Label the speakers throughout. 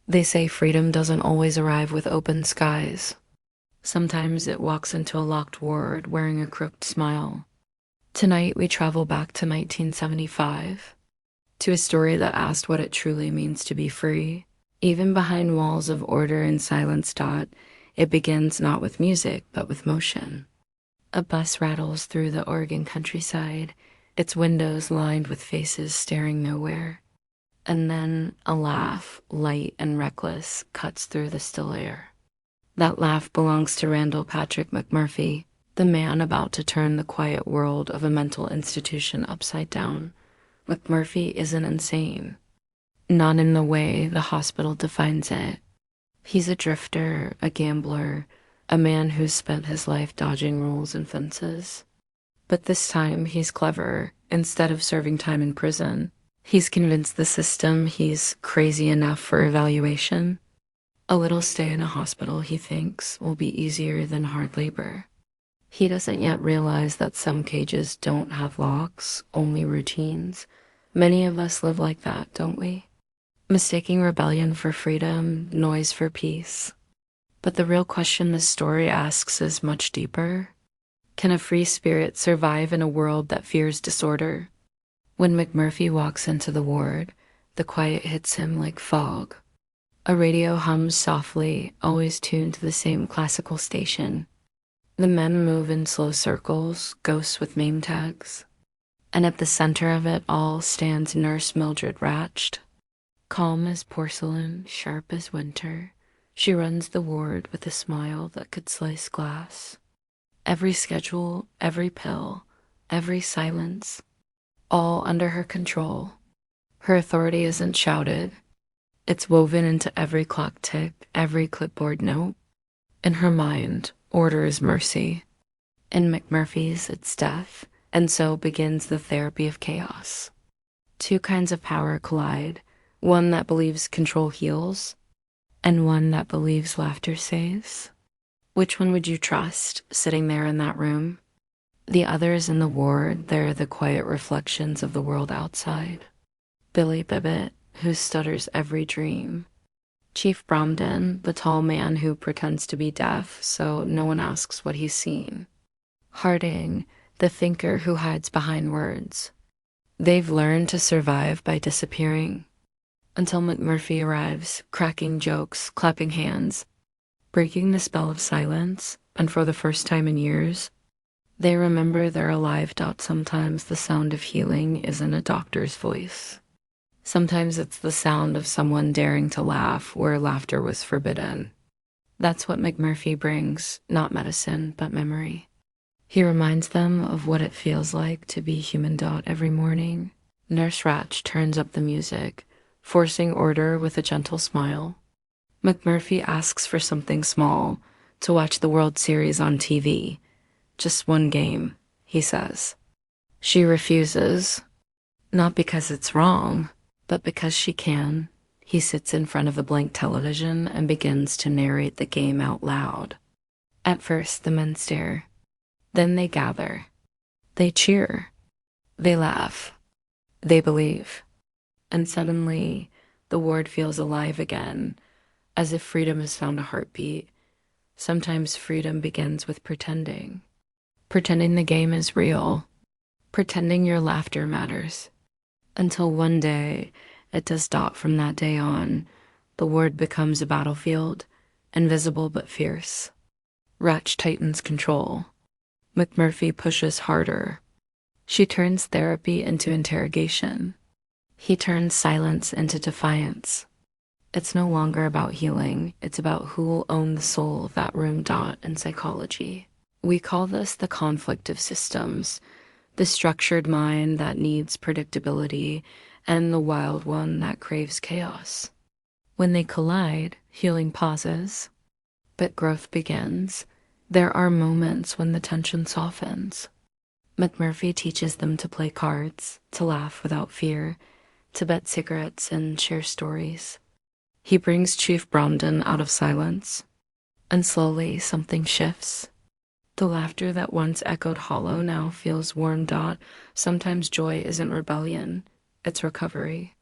Speaker 1: They say freedom doesn't always arrive with open skies. Sometimes it walks into a locked ward wearing a crooked smile. Tonight we travel back to 1975, to a story that asked what it truly means to be free. Even behind walls of order and silence. It begins not with music, but with motion. A bus rattles through the Oregon countryside, its windows lined with faces staring nowhere. And then a laugh, light and reckless, cuts through the still air. That laugh belongs to Randle Patrick McMurphy, the man about to turn the quiet world of a mental institution upside down. McMurphy isn't insane. Not in the way the hospital defines it. He's a drifter, a gambler, a man who's spent his life dodging rules and fences. But this time he's clever. Instead of serving time in prison, he's convinced the system he's crazy enough for evaluation. A little stay in a hospital, he thinks, will be easier than hard labor. He doesn't yet realize that some cages don't have locks, only routines. Many of us live like that, don't we? Mistaking rebellion for freedom, noise for peace. But the real question this story asks is much deeper. Can a free spirit survive in a world that fears disorder? When McMurphy walks into the ward, the quiet hits him like fog. A radio hums softly, always tuned to the same classical station. The men move in slow circles, ghosts with name tags. And at the center of it all stands Nurse Mildred Ratched. Calm as porcelain, sharp as winter, she runs the ward with a smile that could slice glass. Every schedule, every pill, every silence, all under her control. Her authority isn't shouted. It's woven into every clock tick, every clipboard note. In her mind, order is mercy. In McMurphy's, it's death. And so begins the therapy of chaos. Two kinds of power collide. One that believes control heals, and one that believes laughter saves. Which one would you trust, sitting there in that room? The others in the ward, they're the quiet reflections of the world outside. Billy Bibbit, who stutters every dream. Chief Bromden, the tall man who pretends to be deaf, so no one asks what he's seen. Harding, the thinker who hides behind words. They've learned to survive by disappearing. Until McMurphy arrives, cracking jokes, clapping hands, breaking the spell of silence, and for the first time in years, they remember they're alive. Sometimes the sound of healing isn't a doctor's voice. Sometimes it's the sound of someone daring to laugh where laughter was forbidden. That's what McMurphy brings, not medicine, but memory. He reminds them of what it feels like to be human. Every morning, Nurse Ratch turns up the music, forcing order with a gentle smile. McMurphy asks for something small, to watch the World Series on TV. Just one game, he says. She refuses, not because it's wrong, but because she can. He sits in front of a blank television and begins to narrate the game out loud. At first, the men stare. Then they gather. They cheer. They laugh. They believe. And suddenly, the ward feels alive again, as if freedom has found a heartbeat. Sometimes freedom begins with pretending. Pretending the game is real. Pretending your laughter matters. Until one day, it does. From that day on, the ward becomes a battlefield, invisible but fierce. Ratch tightens control. McMurphy pushes harder. She turns therapy into interrogation. He turns silence into defiance. It's no longer about healing. It's about who will own the soul of that room. In psychology, we call this the conflict of systems, the structured mind that needs predictability, and the wild one that craves chaos. When they collide, healing pauses, but growth begins. There are moments when the tension softens. McMurphy teaches them to play cards, to laugh without fear, to bet cigarettes and share stories. He brings Chief Bromden out of silence, and slowly something shifts. The laughter that once echoed hollow now feels warm. Sometimes joy isn't rebellion, it's recovery.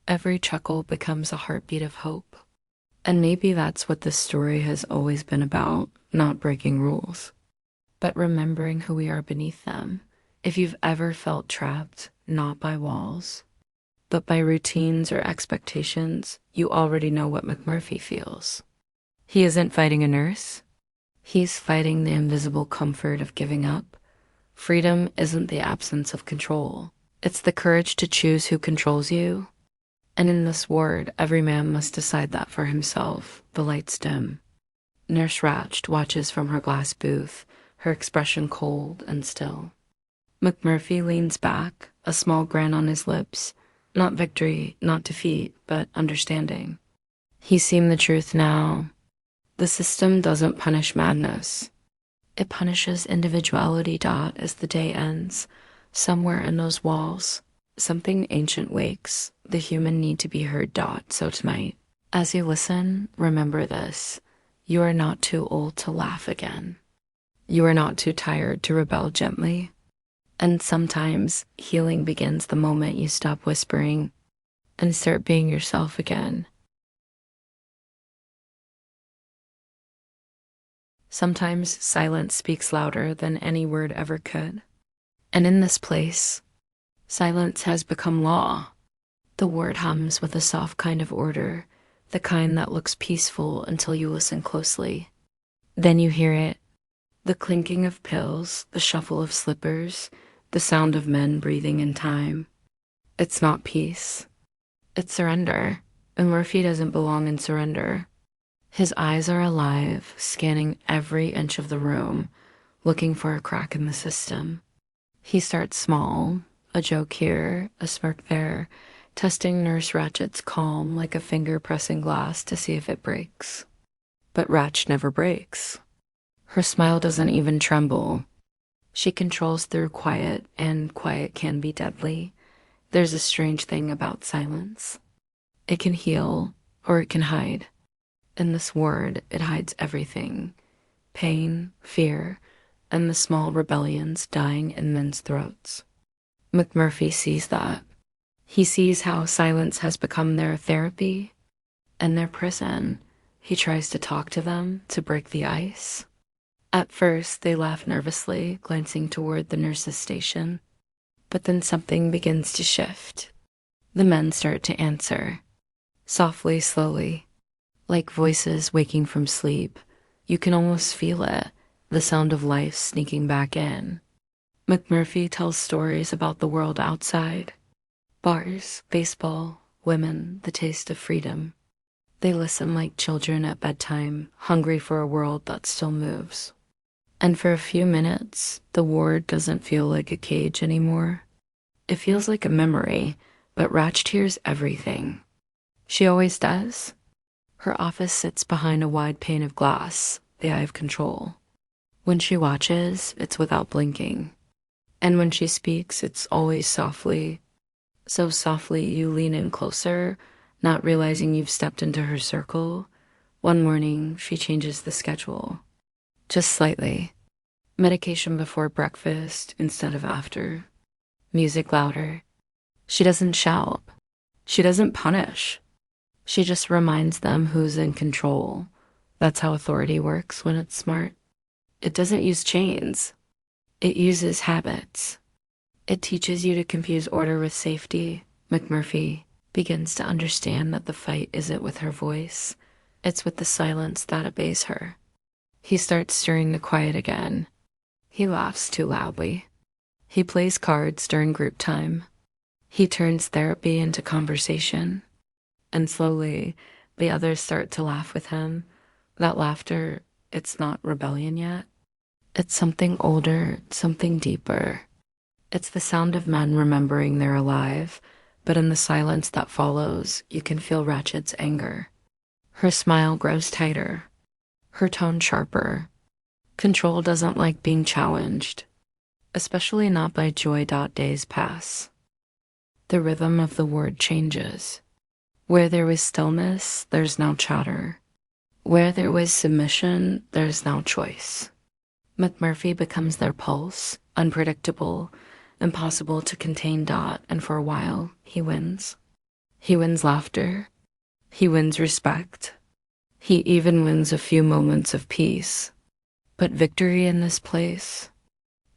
Speaker 1: Every chuckle becomes a heartbeat of hope. And maybe that's what this story has always been about, not breaking rules, but remembering who we are beneath them. If you've ever felt trapped, not by walls, but by routines or expectations, you already know what McMurphy feels. He isn't fighting a nurse. He's fighting the invisible comfort of giving up. Freedom isn't the absence of control. It's the courage to choose who controls you. And in this ward, every man must decide that for himself. The lights dim. Nurse Ratched watches from her glass booth, her expression cold and still. McMurphy leans back, a small grin on his lips. Not victory, not defeat, but understanding. He's seen the truth now. The system doesn't punish madness. It punishes individuality. As the day ends, somewhere in those walls, something ancient wakes, the human need to be heard. So tonight, as you listen, remember this. You are not too old to laugh again. You are not too tired to rebel gently. And sometimes healing begins the moment you stop whispering and start being yourself again. Sometimes silence speaks louder than any word ever could. And in this place, silence has become law. The word hums with a soft kind of order, the kind that looks peaceful until you listen closely. Then you hear it, the clinking of pills, the shuffle of slippers, the sound of men breathing in time. It's not peace. It's surrender. And Murphy doesn't belong in surrender. His eyes are alive, scanning every inch of the room, looking for a crack in the system. He starts small, a joke here, a smirk there, testing Nurse Ratchet's calm like a finger pressing glass to see if it breaks. But Ratch never breaks. Her smile doesn't even tremble. She controls through quiet, and quiet can be deadly. There's a strange thing about silence. It can heal, or it can hide. In this word, it hides everything. Pain, fear, and the small rebellions dying in men's throats. McMurphy sees that. He sees how silence has become their therapy and their prison. He tries to talk to them, to break the ice. At first, they laugh nervously, glancing toward the nurse's station. But then something begins to shift. The men start to answer. Softly, slowly. Like voices waking from sleep. You can almost feel it, the sound of life sneaking back in. McMurphy tells stories about the world outside. Bars, baseball, women, the taste of freedom. They listen like children at bedtime, hungry for a world that still moves. And for a few minutes, the ward doesn't feel like a cage anymore. It feels like a memory, but Ratched hears everything. She always does. Her office sits behind a wide pane of glass, the eye of control. When she watches, it's without blinking. And when she speaks, it's always softly. So softly you lean in closer, not realizing you've stepped into her circle. One morning, she changes the schedule. Just slightly. Medication before breakfast instead of after. Music louder. She doesn't shout. She doesn't punish. She just reminds them who's in control. That's how authority works when it's smart. It doesn't use chains. It uses habits. It teaches you to confuse order with safety. McMurphy begins to understand that the fight isn't with her voice. It's with the silence that obeys her. He starts stirring the quiet again. He laughs too loudly. He plays cards during group time. He turns therapy into conversation. And slowly, the others start to laugh with him. That laughter, it's not rebellion yet. It's something older, something deeper. It's the sound of men remembering they're alive, but in the silence that follows, you can feel Ratchet's anger. Her smile grows tighter, her tone sharper. Control doesn't like being challenged, especially not by joy. Days pass. The rhythm of the word changes. Where there was stillness, there's now chatter. Where there was submission, there's now choice. McMurphy becomes their pulse, unpredictable, impossible to contain. And for a while, he wins. He wins laughter. He wins respect. He even wins a few moments of peace. But victory in this place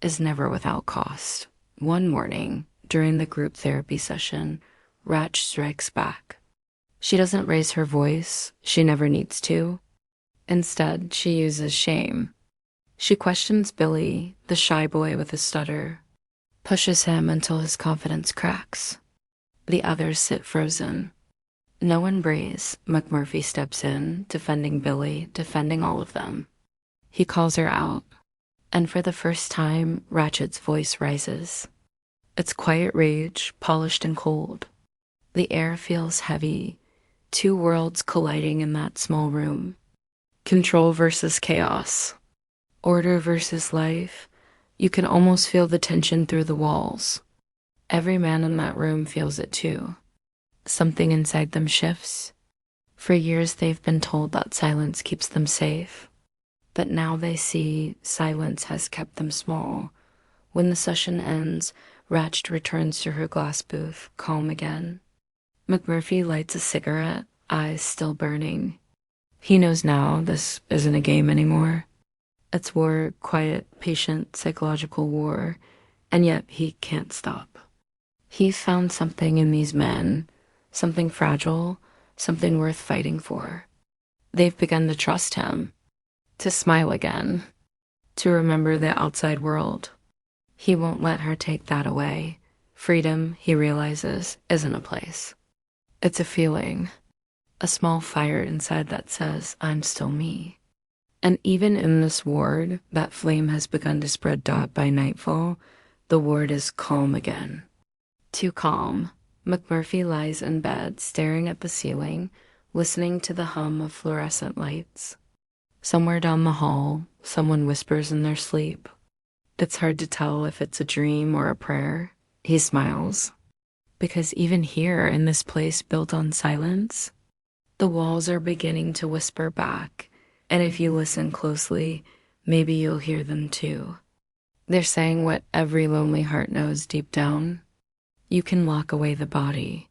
Speaker 1: is never without cost. One morning, during the group therapy session, Ratch strikes back. She doesn't raise her voice. She never needs to. Instead, she uses shame. She questions Billy, the shy boy with a stutter, pushes him until his confidence cracks. The others sit frozen. No one breathes. McMurphy steps in, defending Billy, defending all of them. He calls her out, and for the first time, Ratchet's voice rises. It's quiet rage, polished and cold. The air feels heavy, two worlds colliding in that small room. Control versus chaos. Order versus life. You can almost feel the tension through the walls. Every man in that room feels it too. Something inside them shifts. For years they've been told that silence keeps them safe. But now they see silence has kept them small. When the session ends, Ratched returns to her glass booth, calm again. McMurphy lights a cigarette, eyes still burning. He knows now this isn't a game anymore. It's war, quiet, patient, psychological war, and yet he can't stop. He found something in these men, something fragile, something worth fighting for. They've begun to trust him, to smile again, to remember the outside world. He won't let her take that away. Freedom, he realizes, isn't a place. It's a feeling, a small fire inside that says, I'm still me. And even in this ward, that flame has begun to spread by nightfall. The ward is calm again. Too calm. McMurphy lies in bed, staring at the ceiling, listening to the hum of fluorescent lights. Somewhere down the hall, someone whispers in their sleep. It's hard to tell if it's a dream or a prayer. He smiles. Because even here, in this place built on silence, the walls are beginning to whisper back. And if you listen closely, maybe you'll hear them too. They're saying what every lonely heart knows deep down. You can lock away the body.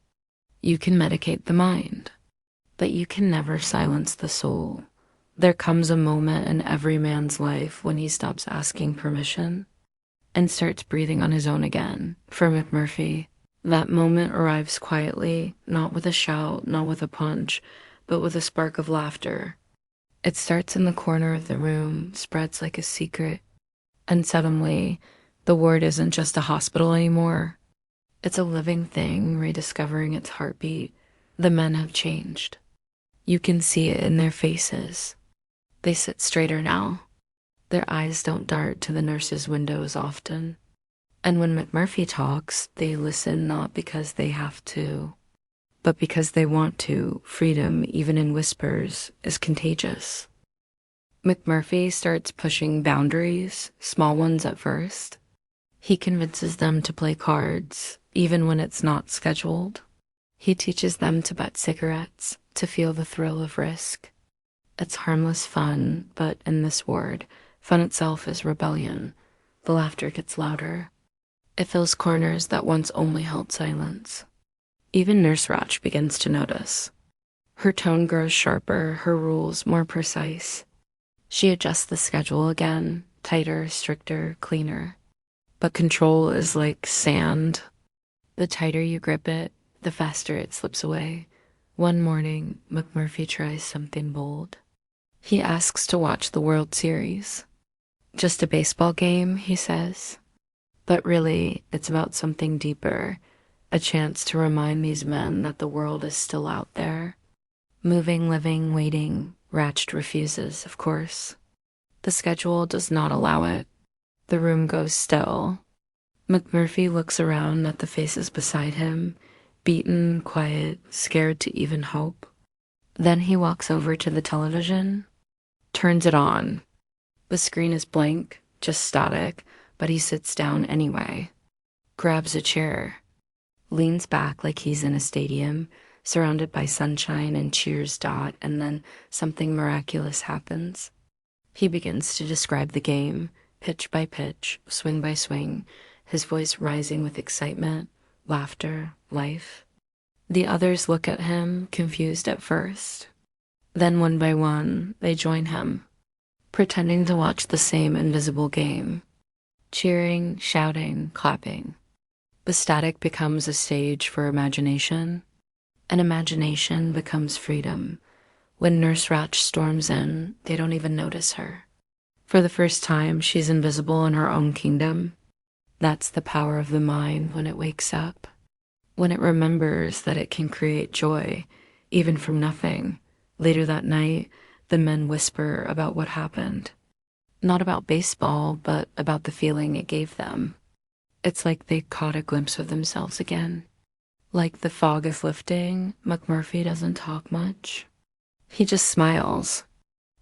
Speaker 1: You can medicate the mind. But you can never silence the soul. There comes a moment in every man's life when he stops asking permission and starts breathing on his own again. For McMurphy, that moment arrives quietly, not with a shout, not with a punch, but with a spark of laughter. It starts in the corner of the room, spreads like a secret, and suddenly, the ward isn't just a hospital anymore. It's a living thing rediscovering its heartbeat. The men have changed. You can see it in their faces. They sit straighter now. Their eyes don't dart to the nurses' windows often. And when McMurphy talks, they listen not because they have to, but because they want to. Freedom, even in whispers, is contagious. McMurphy starts pushing boundaries, small ones at first. He convinces them to play cards, even when it's not scheduled. He teaches them to butt cigarettes, to feel the thrill of risk. It's harmless fun, but in this ward, fun itself is rebellion. The laughter gets louder. It fills corners that once only held silence. Even Nurse Ratch begins to notice. Her tone grows sharper, her rules more precise. She adjusts the schedule again, tighter, stricter, cleaner. But control is like sand. The tighter you grip it, the faster it slips away. One morning, McMurphy tries something bold. He asks to watch the World Series. Just a baseball game, he says. But really, it's about something deeper. A chance to remind these men that the world is still out there. Moving, living, waiting. Ratched refuses, of course. The schedule does not allow it. The room goes still. McMurphy looks around at the faces beside him, beaten, quiet, scared to even hope. Then he walks over to the television, turns it on. The screen is blank, just static, but he sits down anyway. Grabs a chair. Leans back like he's in a stadium, surrounded by sunshine and cheers. And then something miraculous happens. He begins to describe the game, pitch by pitch, swing by swing, his voice rising with excitement, laughter, life. The others look at him, confused at first. Then one by one, they join him, pretending to watch the same invisible game, cheering, shouting, clapping. The static becomes a stage for imagination, and imagination becomes freedom. When Nurse Ratch storms in, they don't even notice her. For the first time, she's invisible in her own kingdom. That's the power of the mind when it wakes up, when it remembers that it can create joy, even from nothing. Later that night, the men whisper about what happened. Not about baseball, but about the feeling it gave them. It's like they caught a glimpse of themselves again. Like the fog is lifting, McMurphy doesn't talk much. He just smiles.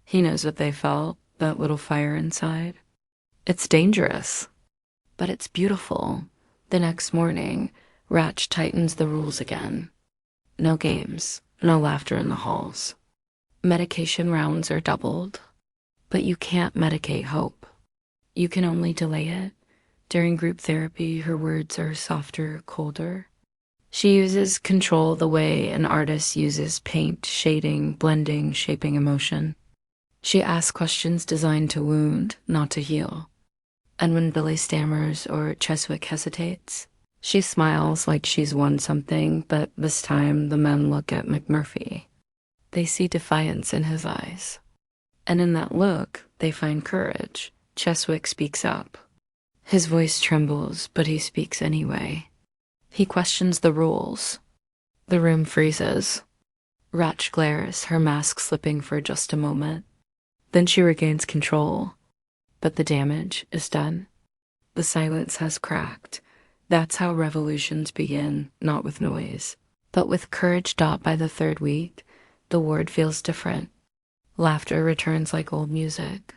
Speaker 1: He knows what they felt, that little fire inside. It's dangerous, but it's beautiful. The next morning, Ratch tightens the rules again. No games, no laughter in the halls. Medication rounds are doubled, but you can't medicate hope. You can only delay it. During group therapy, her words are softer, colder. She uses control the way an artist uses paint, shading, blending, shaping emotion. She asks questions designed to wound, not to heal. And when Billy stammers or Cheswick hesitates, she smiles like she's won something, but this time the men look at McMurphy. They see defiance in his eyes. And in that look, they find courage. Cheswick speaks up. His voice trembles, but he speaks anyway. He questions the rules. The room freezes. Ratch glares, her mask slipping for just a moment. Then she regains control. But the damage is done. The silence has cracked. That's how revolutions begin, not with noise. But with courage. By the third week, the ward feels different. Laughter returns like old music.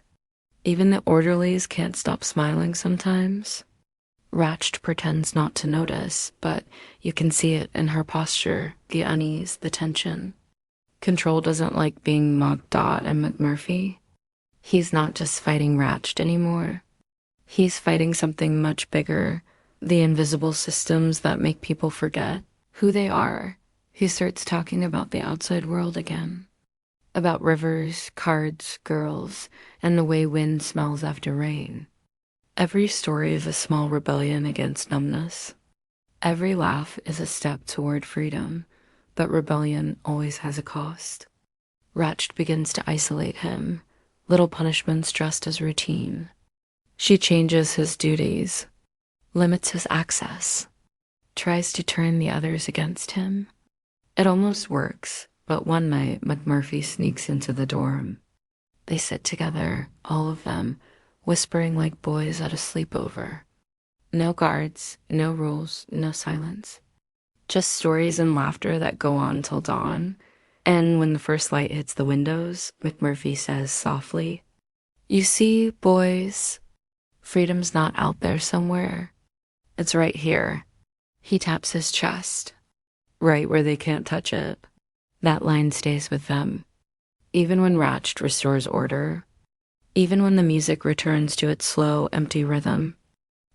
Speaker 1: Even the orderlies can't stop smiling sometimes. Ratched pretends not to notice, but you can see it in her posture, the unease, the tension. Control doesn't like being mocked at and McMurphy. He's not just fighting Ratched anymore. He's fighting something much bigger, the invisible systems that make people forget who they are. He starts talking about the outside world again. About rivers, cards, girls, and the way wind smells after rain. Every story is a small rebellion against numbness. Every laugh is a step toward freedom, but rebellion always has a cost. Ratched begins to isolate him, little punishments dressed as routine. She changes his duties, limits his access, tries to turn the others against him. It almost works. But one night, McMurphy sneaks into the dorm. They sit together, all of them, whispering like boys at a sleepover. No guards, no rules, no silence. Just stories and laughter that go on till dawn. And when the first light hits the windows, McMurphy says softly, "You see, boys, freedom's not out there somewhere. It's right here." He taps his chest, right where they can't touch it. That line stays with them. Even when Ratched restores order, even when the music returns to its slow, empty rhythm,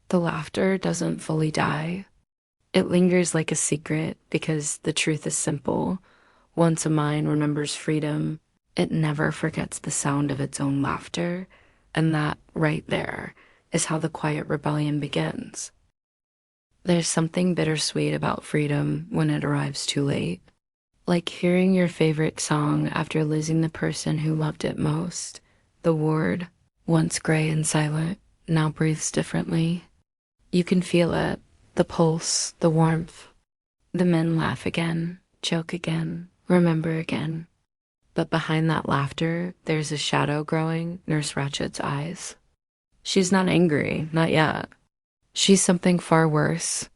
Speaker 1: the laughter doesn't fully die. It lingers like a secret because the truth is simple. Once a mind remembers freedom, it never forgets the sound of its own laughter, and that, right there, is how the quiet rebellion begins. There's something bittersweet about freedom when it arrives too late. Like hearing your favorite song after losing the person who loved it most. The ward, once gray and silent, now breathes differently. You can feel it, the pulse, the warmth. The men laugh again, joke again, remember again. But behind that laughter, there's a shadow growing, Nurse Ratchet's eyes. She's not angry, not yet. She's something far worse.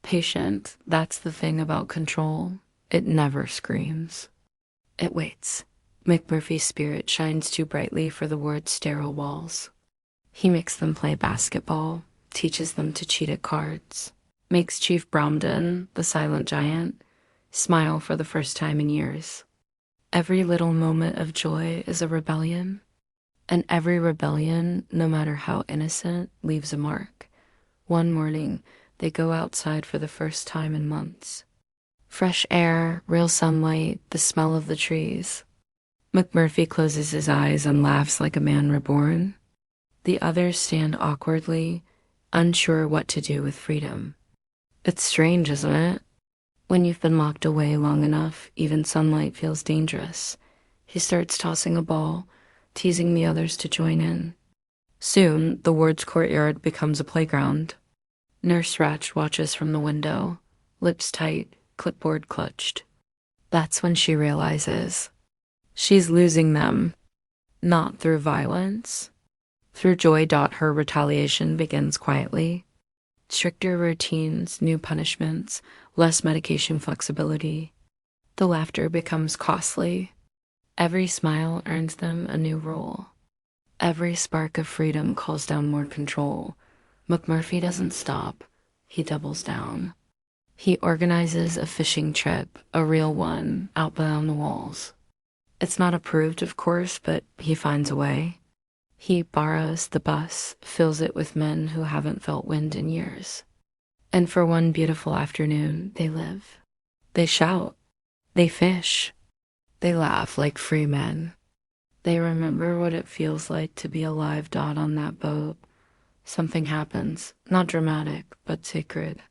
Speaker 1: Patient, that's the thing about control. It never screams. It waits. McMurphy's spirit shines too brightly for the ward's sterile walls. He makes them play basketball, teaches them to cheat at cards, makes Chief Bromden, the silent giant, smile for the first time in years. Every little moment of joy is a rebellion, and every rebellion, no matter how innocent, leaves a mark. One morning, they go outside for the first time in months. Fresh air, real sunlight, the smell of the trees. McMurphy closes his eyes and laughs like a man reborn. The others stand awkwardly, unsure what to do with freedom. It's strange, isn't it? When you've been locked away long enough, even sunlight feels dangerous. He starts tossing a ball, teasing the others to join in. Soon, the ward's courtyard becomes a playground. Nurse Ratch watches from the window, lips tight, clipboard clutched. That's when she realizes she's losing them, not through violence. Through joy. Her retaliation begins quietly. Stricter routines, new punishments, less medication flexibility. The laughter becomes costly. Every smile earns them a new role. Every spark of freedom calls down more control. McMurphy doesn't stop. He doubles down. He organizes a fishing trip, a real one, out beyond the walls. It's not approved, of course, but he finds a way. He borrows the bus, fills it with men who haven't felt wind in years. And for one beautiful afternoon, they live. They shout. They fish. They laugh like free men. They remember what it feels like to be a live dot on that boat. Something happens, not dramatic, but sacred.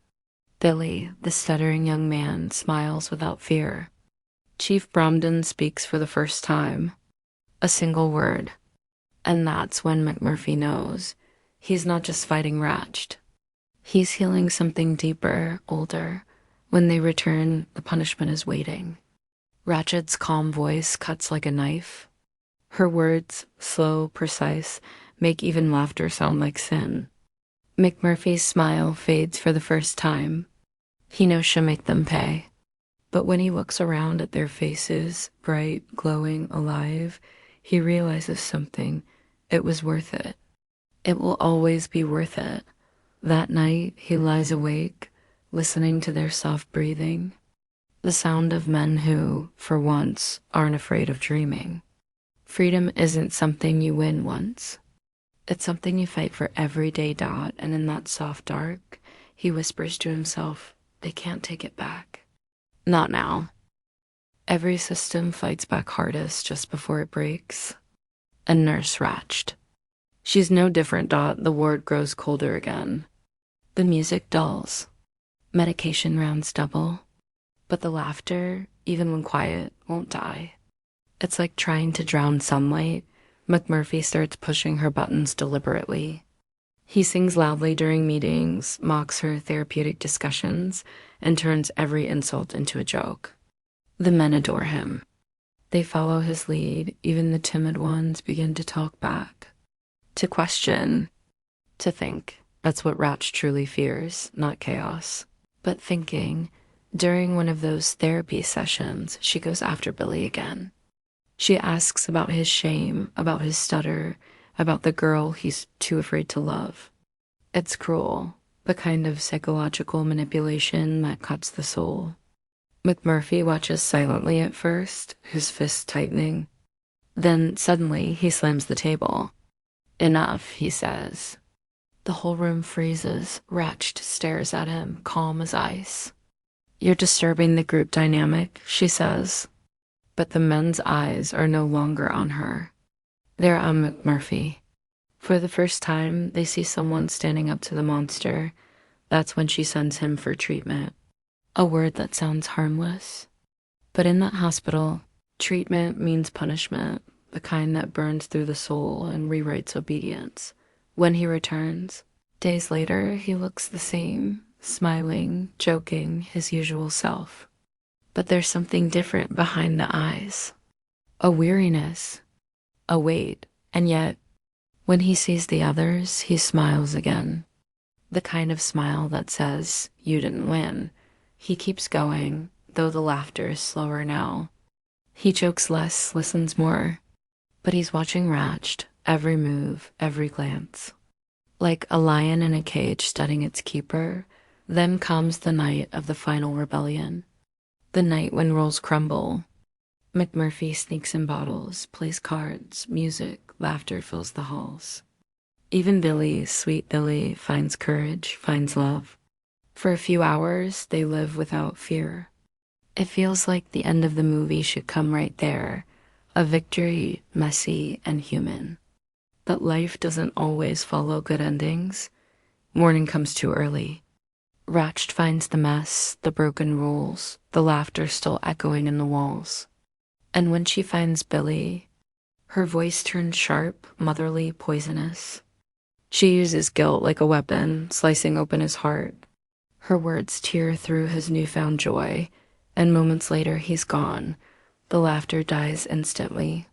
Speaker 1: Billy, the stuttering young man, smiles without fear. Chief Bromden speaks for the first time. A single word. And that's when McMurphy knows he's not just fighting Ratched. He's healing something deeper, older. When they return, the punishment is waiting. Ratched's calm voice cuts like a knife. Her words, slow, precise, make even laughter sound like sin. McMurphy's smile fades for the first time. He knows she'll make them pay. But when he looks around at their faces, bright, glowing, alive, he realizes something. It was worth it. It will always be worth it. That night, he lies awake, listening to their soft breathing. The sound of men who, for once, aren't afraid of dreaming. Freedom isn't something you win once. It's something you fight for every day. And in that soft dark, he whispers to himself, they can't take it back. Not now. Every system fights back hardest just before it breaks. And Nurse Ratched. She's no different. The ward grows colder again. The music dulls. Medication rounds double. But the laughter, even when quiet, won't die. It's like trying to drown sunlight. McMurphy starts pushing her buttons deliberately. He sings loudly during meetings, mocks her therapeutic discussions, and turns every insult into a joke. The men adore him. They follow his lead. Even the timid ones begin to talk back. To question. To think. That's what Ratch truly fears, not chaos. But thinking. During one of those therapy sessions, she goes after Billy again. She asks about his shame, about his stutter, about the girl he's too afraid to love. It's cruel, the kind of psychological manipulation that cuts the soul. McMurphy watches silently at first, his fists tightening. Then, suddenly, he slams the table. Enough, he says. The whole room freezes. Ratched stares at him, calm as ice. You're disturbing the group dynamic, she says. But the men's eyes are no longer on her. They're on McMurphy. For the first time, they see someone standing up to the monster. That's when she sends him for treatment. A word that sounds harmless. But in that hospital, treatment means punishment, the kind that burns through the soul and rewrites obedience. When he returns, days later, he looks the same, smiling, joking, his usual self. But there's something different behind the eyes. A weariness, a weight, and yet, when he sees the others, he smiles again. The kind of smile that says, you didn't win. He keeps going, though the laughter is slower now. He jokes less, listens more. But he's watching Ratched, every move, every glance. Like a lion in a cage studying its keeper, then comes the night of the final rebellion. The night when roles crumble. McMurphy sneaks in bottles, plays cards, music, laughter fills the halls. Even Billy, sweet Billy, finds courage, finds love. For a few hours, they live without fear. It feels like the end of the movie should come right there, A victory, messy and human. That life doesn't always follow good endings. Morning comes too early. Ratched finds the mess, the broken rules, the laughter still echoing in the walls. And when she finds Billy, her voice turns sharp, motherly, poisonous. She uses guilt like a weapon, slicing open his heart. Her words tear through his newfound joy, and moments later he's gone. The laughter dies instantly.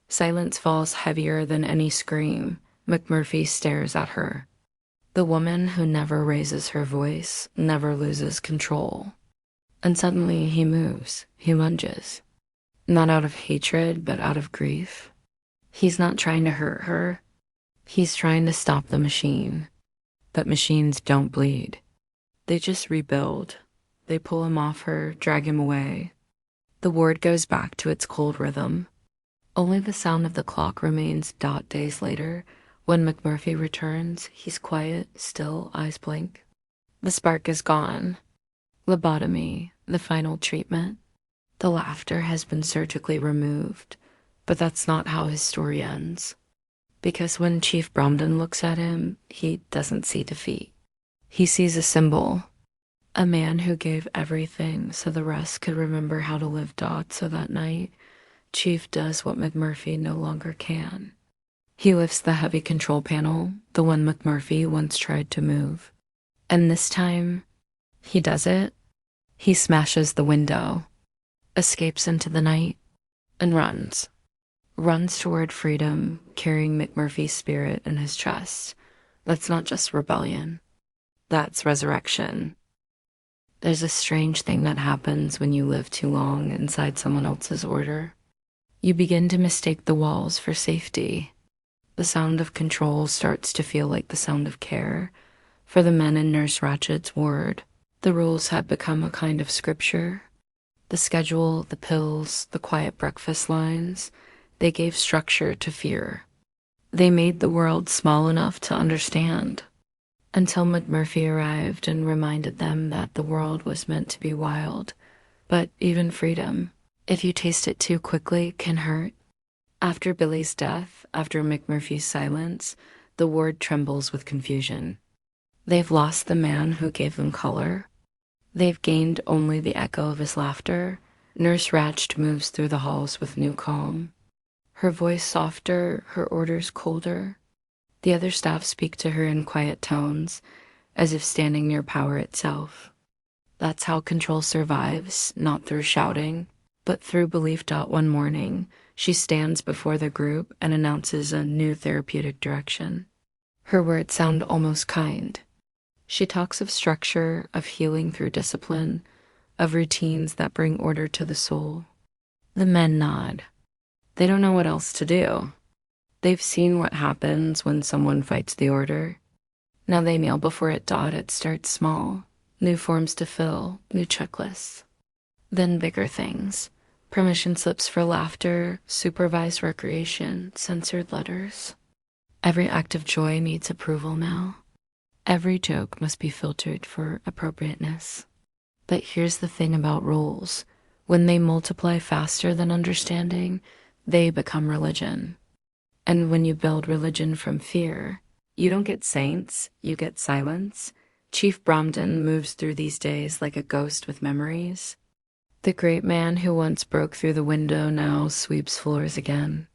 Speaker 1: Silence falls heavier than any scream. McMurphy stares at her. The woman who never raises her voice, never loses control. And suddenly he moves, he lunges. Not out of hatred, but out of grief. He's not trying to hurt her. He's trying to stop the machine. But machines don't bleed. They just rebuild. They pull him off her, drag him away. The ward goes back to its cold rhythm. Only the sound of the clock remains. Days later, when McMurphy returns, he's quiet, still, eyes blank. The spark is gone. Lobotomy, the final treatment. The laughter has been surgically removed, but that's not how his story ends. Because when Chief Bromden looks at him, he doesn't see defeat. He sees a symbol. A man who gave everything so the rest could remember how to live. So that night, Chief does what McMurphy no longer can. He lifts the heavy control panel, the one McMurphy once tried to move. And this time, he does it. He smashes the window, escapes into the night, and runs. Runs toward freedom, carrying McMurphy's spirit in his chest. That's not just rebellion. That's resurrection. There's a strange thing that happens when you live too long inside someone else's order. You begin to mistake the walls for safety. The sound of control starts to feel like the sound of care. For the men in Nurse Ratchet's ward, the rules had become a kind of scripture. The schedule, the pills, the quiet breakfast lines, they gave structure to fear. They made the world small enough to understand. Until McMurphy arrived and reminded them that the world was meant to be wild. But even freedom, if you taste it too quickly, can hurt. After Billy's death, after McMurphy's silence, the ward trembles with confusion. They've lost the man who gave them color. They've gained only the echo of his laughter. Nurse Ratched moves through the halls with new calm. Her voice softer, her orders colder. The other staff speak to her in quiet tones, as if standing near power itself. That's how control survives, not through shouting, but through belief. One morning, she stands before the group and announces a new therapeutic direction. Her words sound almost kind. She talks of structure, of healing through discipline, of routines that bring order to the soul. The men nod. They don't know what else to do. They've seen what happens when someone fights the order. Now they kneel before it. It starts small. New forms to fill, new checklists. Then bigger things. Permission slips for laughter, supervised recreation, censored letters. Every act of joy needs approval now. Every joke must be filtered for appropriateness. But here's the thing about rules. When they multiply faster than understanding, they become religion. And when you build religion from fear, you don't get saints, you get silence. Chief Bromden moves through these days like a ghost with memories. The great man who once broke through the window now sweeps floors again.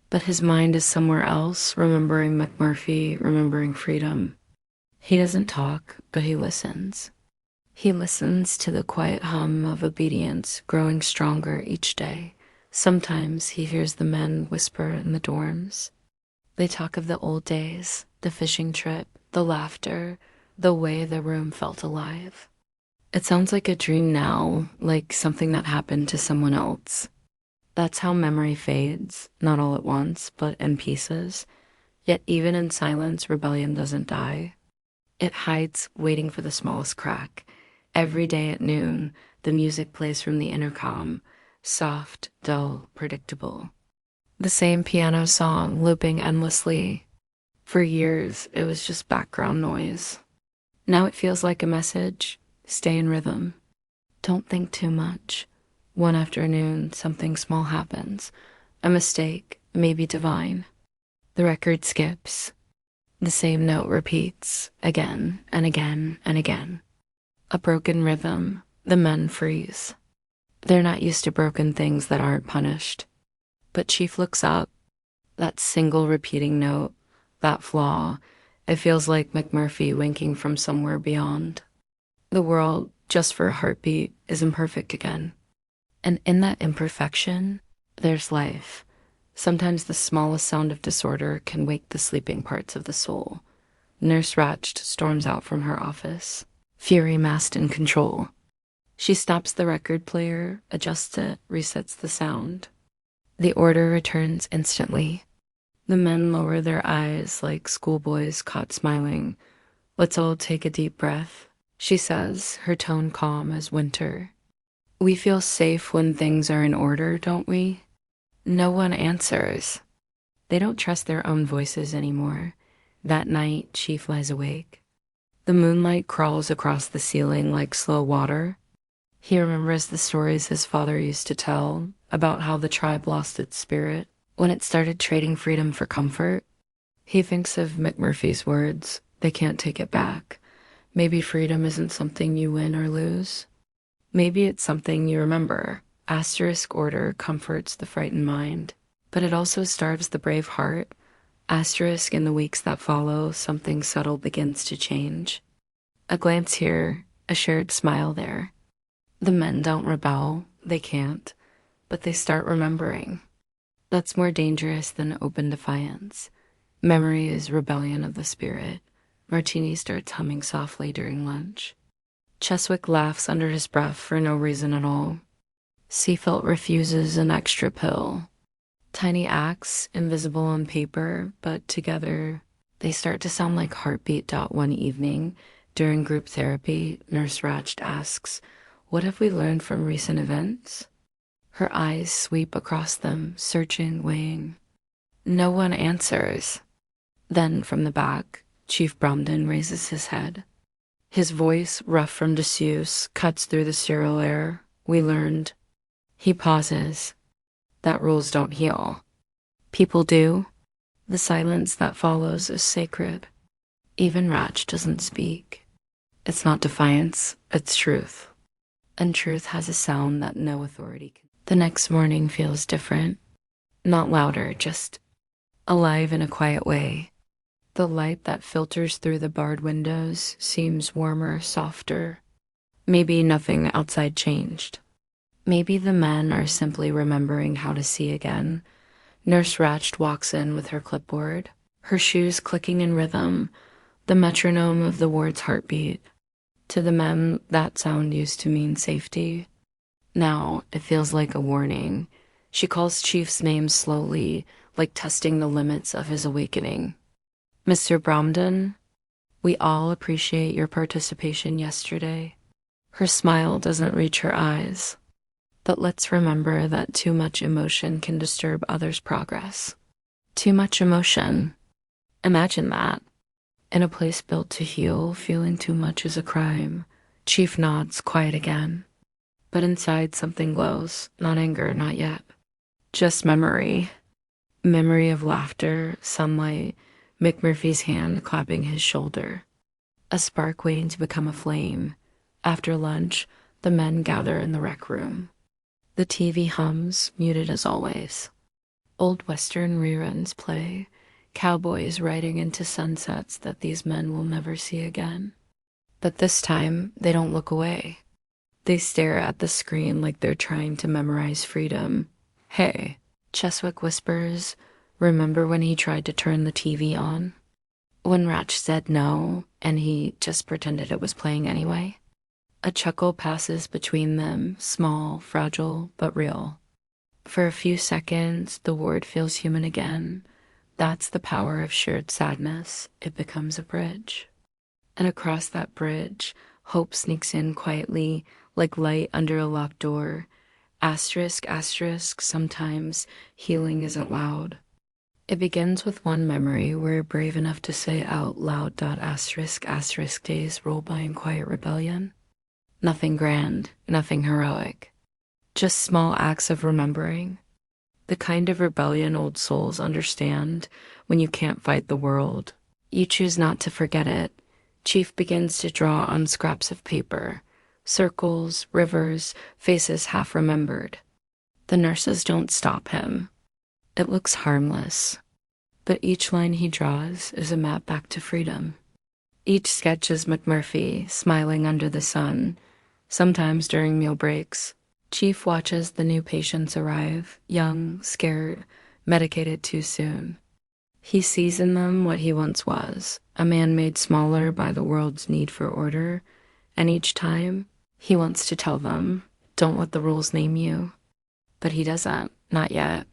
Speaker 1: But his mind is somewhere else, remembering McMurphy, remembering freedom. He doesn't talk, but he listens. He listens to the quiet hum of obedience growing stronger each day. Sometimes he hears the men whisper in the dorms. They talk of the old days, the fishing trip, the laughter, the way the room felt alive. It sounds like a dream now, like something that happened to someone else. That's how memory fades, not all at once, but in pieces. Yet even in silence, rebellion doesn't die. It hides, waiting for the smallest crack. Every day at noon, the music plays from the intercom. Soft, dull, predictable. The same piano song looping endlessly. For years, it was just background noise. Now it feels like a message. Stay in rhythm. Don't think too much. One afternoon, something small happens. A mistake, maybe divine. The record skips. The same note repeats again and again and again. A broken rhythm. The men freeze. They're not used to broken things that aren't punished. But Chief looks up. That single repeating note, that flaw, it feels like McMurphy winking from somewhere beyond. The world, just for a heartbeat, is imperfect again. And in that imperfection, there's life. Sometimes the smallest sound of disorder can wake the sleeping parts of the soul. Nurse Ratched storms out from her office, fury masked in control. She stops the record player, adjusts it, resets the sound. The order returns instantly. The men lower their eyes like schoolboys caught smiling. Let's all take a deep breath, she says, her tone calm as winter. We feel safe when things are in order, don't we? No one answers. They don't trust their own voices anymore. That night, Chief lies awake. The moonlight crawls across the ceiling like slow water. He remembers the stories his father used to tell about how the tribe lost its spirit when it started trading freedom for comfort. He thinks of McMurphy's words, they can't take it back. Maybe freedom isn't something you win or lose. Maybe it's something you remember. Asterisk order comforts the frightened mind, but it also starves the brave heart. Asterisk in the weeks that follow, something subtle begins to change. A glance here, a shared smile there. The men don't rebel, they can't, but they start remembering. That's more dangerous than open defiance. Memory is rebellion of the spirit. Martini starts humming softly during lunch. Cheswick laughs under his breath for no reason at all. Seafelt refuses an extra pill. Tiny acts, invisible on paper, but together they start to sound like heartbeat. One evening, during group therapy, Nurse Ratched asks, "What have we learned from recent events?" Her eyes sweep across them, searching, weighing. No one answers. Then, from the back, Chief Bromden raises his head. His voice, rough from disuse, cuts through the sterile air. We learned. He pauses. That rules don't heal. People do. The silence that follows is sacred. Even Ratch doesn't speak. It's not defiance, it's truth. And truth has a sound that no authority can. The next morning feels different. Not louder, just alive in a quiet way. The light that filters through the barred windows seems warmer, softer. Maybe nothing outside changed. Maybe the men are simply remembering how to see again. Nurse Ratched walks in with her clipboard, her shoes clicking in rhythm, the metronome of the ward's heartbeat. To the men, that sound used to mean safety. Now, it feels like a warning. She calls Chief's name slowly, like testing the limits of his awakening. Mr. Bromden, we all appreciate your participation yesterday. Her smile doesn't reach her eyes. But let's remember that too much emotion can disturb others' progress. Too much emotion. Imagine that. In a place built to heal, feeling too much is a crime. Chief nods, quiet again. But inside something glows. Not anger, not yet. Just memory. Memory of laughter, sunlight, McMurphy's hand clapping his shoulder. A spark waiting to become a flame. After lunch, the men gather in the rec room. The TV hums, muted as always. Old Western reruns play, cowboys riding into sunsets that these men will never see again. But this time, they don't look away. They stare at the screen like they're trying to memorize freedom. Hey, Cheswick whispers, remember when he tried to turn the TV on? When Ratch said no, and he just pretended it was playing anyway? A chuckle passes between them, small, fragile, but real. For a few seconds, the ward feels human again. That's the power of shared sadness. It becomes a bridge. And across that bridge, hope sneaks in quietly, like light under a locked door. Asterisk, asterisk, sometimes healing isn't loud. It begins with one memory we're brave enough to say out loud. Asterisk, asterisk days roll by in quiet rebellion. Nothing grand, nothing heroic. Just small acts of remembering. The kind of rebellion old souls understand when you can't fight the world. You choose not to forget it. Chief begins to draw on scraps of paper, circles, rivers, faces half remembered. The nurses don't stop him. It looks harmless, but each line he draws is a map back to freedom. Each sketch is McMurphy smiling under the sun. Sometimes during meal breaks, Chief watches the new patients arrive, young, scared, medicated too soon. He sees in them what he once was, a man made smaller by the world's need for order, and each time he wants to tell them, don't let the rules name you. But he doesn't, not yet.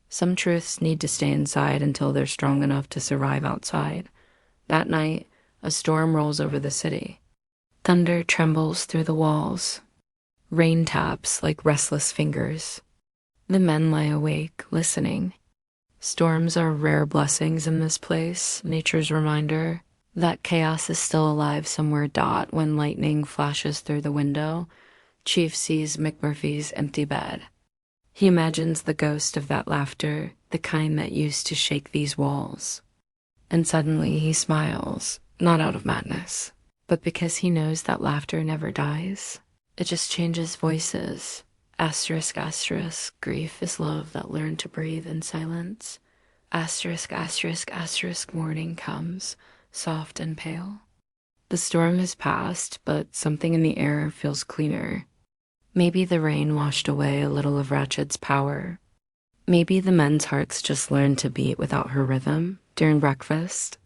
Speaker 1: Some truths need to stay inside until they're strong enough to survive outside. That night, a storm rolls over the city. Thunder trembles through the walls. Rain taps like restless fingers. The men lie awake, listening. Storms are rare blessings in this place, nature's reminder that chaos is still alive somewhere. When lightning flashes through the window, Chief sees McMurphy's empty bed. He imagines the ghost of that laughter, the kind that used to shake these walls. And suddenly he smiles, not out of madness, but because he knows that laughter never dies. It just changes voices. Asterisk, asterisk, grief is love that learned to breathe in silence. Asterisk, asterisk, asterisk, morning comes, soft and pale. The storm has passed, but something in the air feels cleaner. Maybe the rain washed away a little of Ratchet's power. Maybe the men's hearts just learned to beat without her rhythm during breakfast.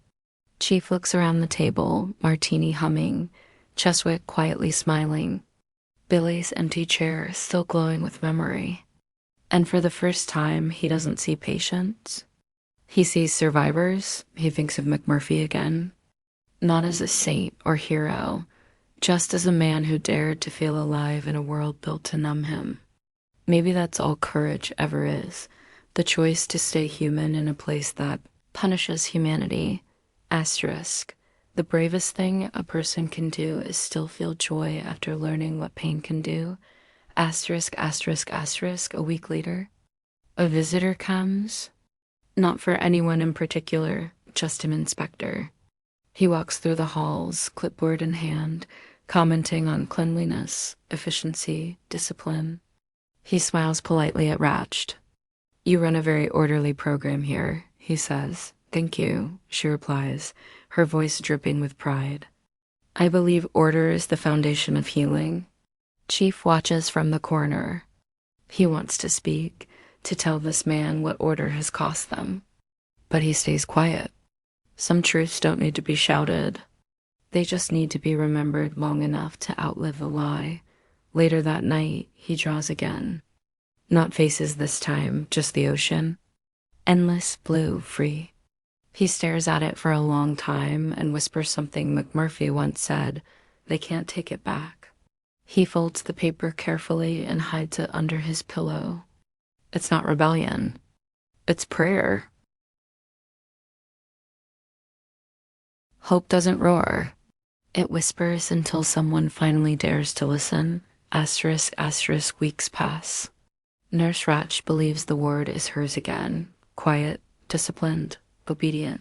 Speaker 1: Chief looks around the table, martini humming, Cheswick quietly smiling, Billy's empty chair still glowing with memory. And for the first time, he doesn't see patients. He sees survivors. He thinks of McMurphy again. Not as a saint or hero, just as a man who dared to feel alive in a world built to numb him. Maybe that's all courage ever is, the choice to stay human in a place that punishes humanity. Asterisk. The bravest thing a person can do is still feel joy after learning what pain can do. Asterisk, asterisk, asterisk. A week later, a visitor comes. Not for anyone in particular, just an inspector. He walks through the halls, clipboard in hand, commenting on cleanliness, efficiency, discipline. He smiles politely at Ratched. You run a very orderly program here, he says. Thank you, she replies, her voice dripping with pride. I believe order is the foundation of healing. Chief watches from the corner. He wants to speak, to tell this man what order has cost them. But he stays quiet. Some truths don't need to be shouted. They just need to be remembered long enough to outlive a lie. Later that night, he draws again. Not faces this time, just the ocean. Endless blue, free. He stares at it for a long time and whispers something McMurphy once said, they can't take it back. He folds the paper carefully and hides it under his pillow. It's not rebellion. It's prayer. Hope doesn't roar. It whispers until someone finally dares to listen. Asterisk, asterisk, weeks pass. Nurse Ratch believes the ward is hers again. Quiet, disciplined, obedient.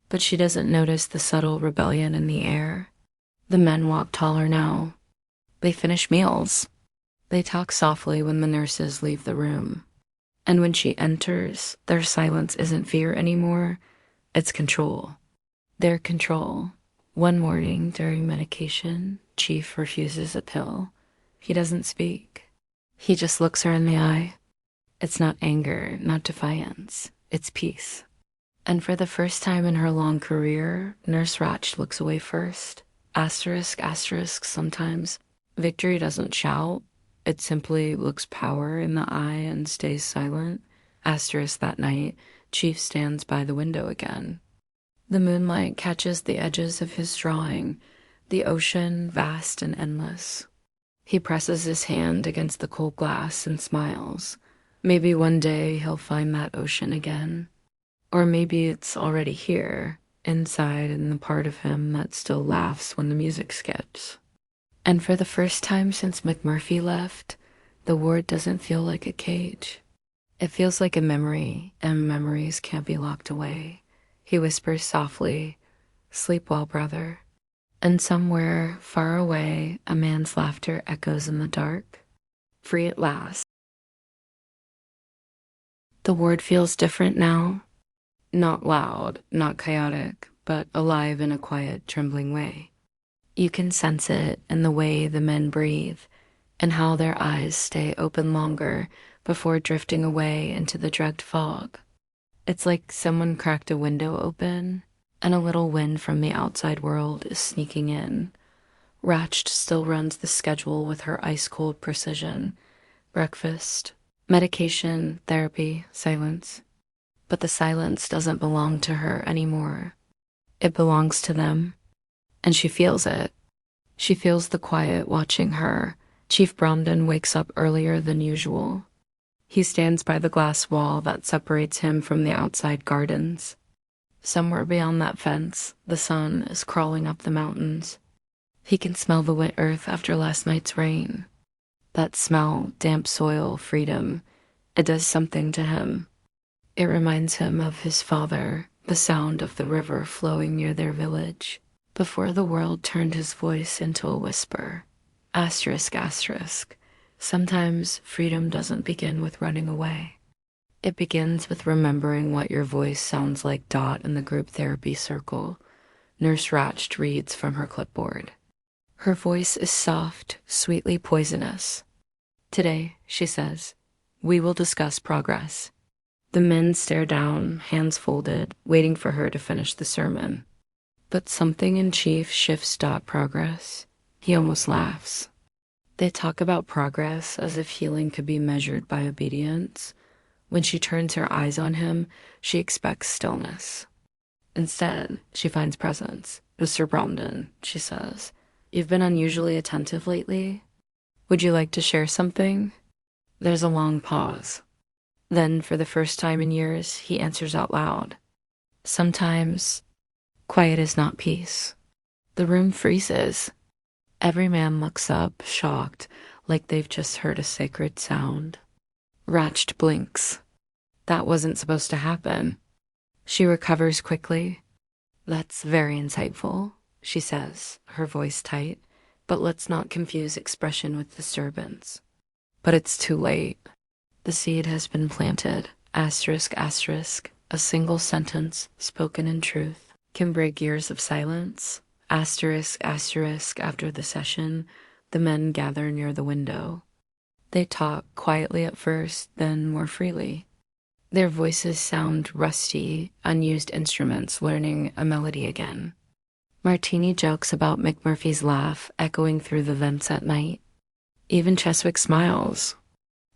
Speaker 1: But she doesn't notice the subtle rebellion in the air. The men walk taller now. They finish meals. They talk softly when the nurses leave the room. And when she enters, their silence isn't fear anymore. It's control. Their control. One morning during medication, Chief refuses a pill. He doesn't speak. He just looks her in the eye. It's not anger, not defiance. It's peace. And for the first time in her long career, Nurse Ratch looks away first. Asterisk, asterisk, sometimes. Victory doesn't shout. It simply looks power in the eye and stays silent. Asterisk, that night, Chief stands by the window again. The moonlight catches the edges of his drawing, the ocean vast and endless. He presses his hand against the cold glass and smiles. Maybe one day he'll find that ocean again. Or maybe it's already here, inside in the part of him that still laughs when the music skips. And for the first time since McMurphy left, the ward doesn't feel like a cage. It feels like a memory, and memories can't be locked away. He whispers softly, "Sleep well, brother." And somewhere far away, a man's laughter echoes in the dark. Free at last. The ward feels different now. Not loud, not chaotic, but alive in a quiet, trembling way. You can sense it in the way the men breathe and how their eyes stay open longer before drifting away into the drugged fog. It's like someone cracked a window open and a little wind from the outside world is sneaking in. Ratched still runs the schedule with her ice-cold precision. Breakfast, medication, therapy, silence. But the silence doesn't belong to her anymore. It belongs to them. And she feels it. She feels the quiet watching her. Chief Bromden wakes up earlier than usual. He stands by the glass wall that separates him from the outside gardens. Somewhere beyond that fence, the sun is crawling up the mountains. He can smell the wet earth after last night's rain. That smell, damp soil, freedom, it does something to him. It reminds him of his father, the sound of the river flowing near their village, before the world turned his voice into a whisper. Asterisk, asterisk. Sometimes freedom doesn't begin with running away. It begins with remembering what your voice sounds like. Dot in the group therapy circle. Nurse Ratched reads from her clipboard. Her voice is soft, sweetly poisonous. Today, she says, we will discuss progress. The men stare down, hands folded, waiting for her to finish the sermon. But something in Chief shifts Dot progress. He almost laughs. They talk about progress as if healing could be measured by obedience. When she turns her eyes on him, she expects stillness. Instead, she finds presence. "Mr. Bromden," she says, "you've been unusually attentive lately. Would you like to share something?" There's a long pause. Then, for the first time in years, he answers out loud. Sometimes, quiet is not peace. The room freezes. Every man looks up, shocked, like they've just heard a sacred sound. Ratched blinks. That wasn't supposed to happen. She recovers quickly. "That's very insightful," she says, her voice tight. "But let's not confuse expression with disturbance." But it's too late. The seed has been planted. Asterisk, asterisk. A single sentence, spoken in truth, can break years of silence. Asterisk, asterisk. After the session, the men gather near the window. They talk quietly at first, then more freely. Their voices sound rusty, unused instruments learning a melody again. Martini jokes about McMurphy's laugh echoing through the vents at night. Even Cheswick smiles.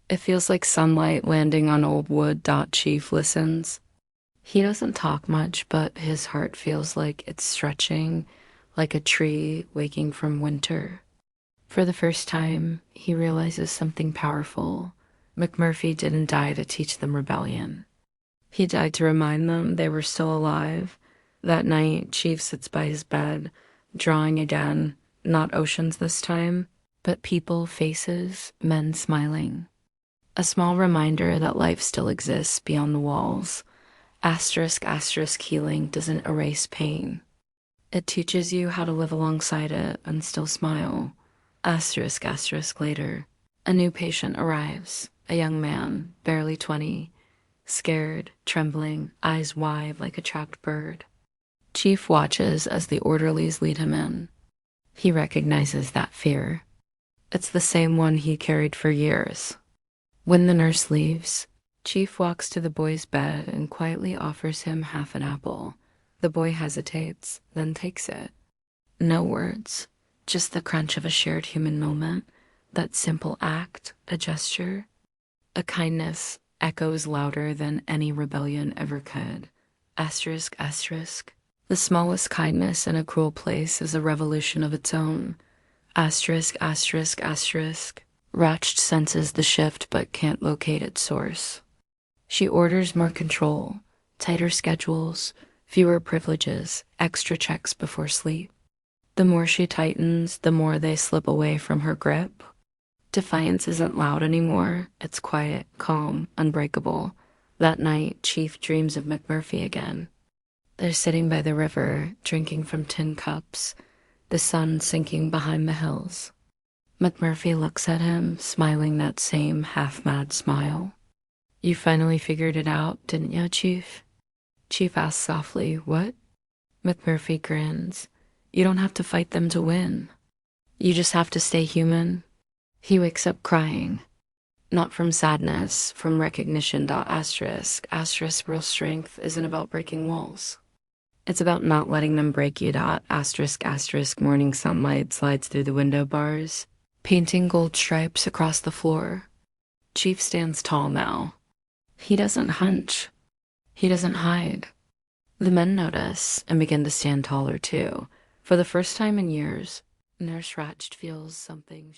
Speaker 1: It feels like sunlight landing on old wood. Chief listens. He doesn't talk much, but his heart feels like it's stretching, like a tree waking from winter. For the first time, he realizes something powerful. McMurphy didn't die to teach them rebellion. He died to remind them they were still alive. That night, Chief sits by his bed, drawing again, not oceans this time, but people, faces, men smiling. A small reminder that life still exists beyond the walls. Asterisk, asterisk. Healing doesn't erase pain. It teaches you how to live alongside it and still smile. Asterisk, asterisk. Later, a new patient arrives, a young man, barely 20, scared, trembling, eyes wide like a trapped bird. Chief watches as the orderlies lead him in. He recognizes that fear. It's the same one he carried for years. When the nurse leaves, Chief walks to the boy's bed and quietly offers him half an apple. The boy hesitates, then takes it. No words, just the crunch of a shared human moment. That simple act, a gesture, a kindness echoes louder than any rebellion ever could. Asterisk, asterisk. The smallest kindness in a cruel place is a revolution of its own. Asterisk, asterisk, asterisk. Ratched senses the shift but can't locate its source. She orders more control, tighter schedules, fewer privileges, extra checks before sleep. The more she tightens, the more they slip away from her grip. Defiance isn't loud anymore. It's quiet, calm, unbreakable. That night, Chief dreams of McMurphy again. They're sitting by the river, drinking from tin cups, the sun sinking behind the hills. McMurphy looks at him, smiling that same half-mad smile. "You finally figured it out, didn't you, Chief?" Chief asks softly, "What?" McMurphy grins. "You don't have to fight them to win. You just have to stay human." He wakes up crying. Not from sadness, from recognition. Asterisk. Asterisk, real strength isn't about breaking walls. It's about not letting them break you. Asterisk, asterisk, morning sunlight slides through the window bars, painting gold stripes across the floor. Chief stands tall now. He doesn't hunch. He doesn't hide. The men notice and begin to stand taller too. For the first time in years, Nurse Ratched feels something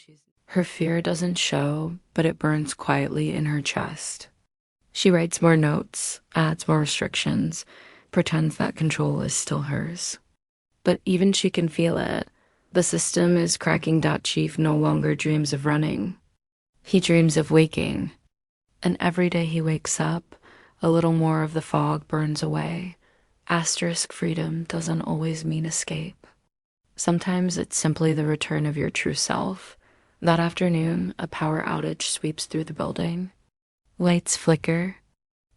Speaker 1: Her fear doesn't show, but it burns quietly in her chest. She writes more notes, adds more restrictions, pretends that control is still hers. But even she can feel it. The system is cracking. Chief no longer dreams of running. He dreams of waking. And every day he wakes up, a little more of the fog burns away. Asterisk, freedom doesn't always mean escape. Sometimes it's simply the return of your true self. That afternoon, a power outage sweeps through the building. Lights flicker.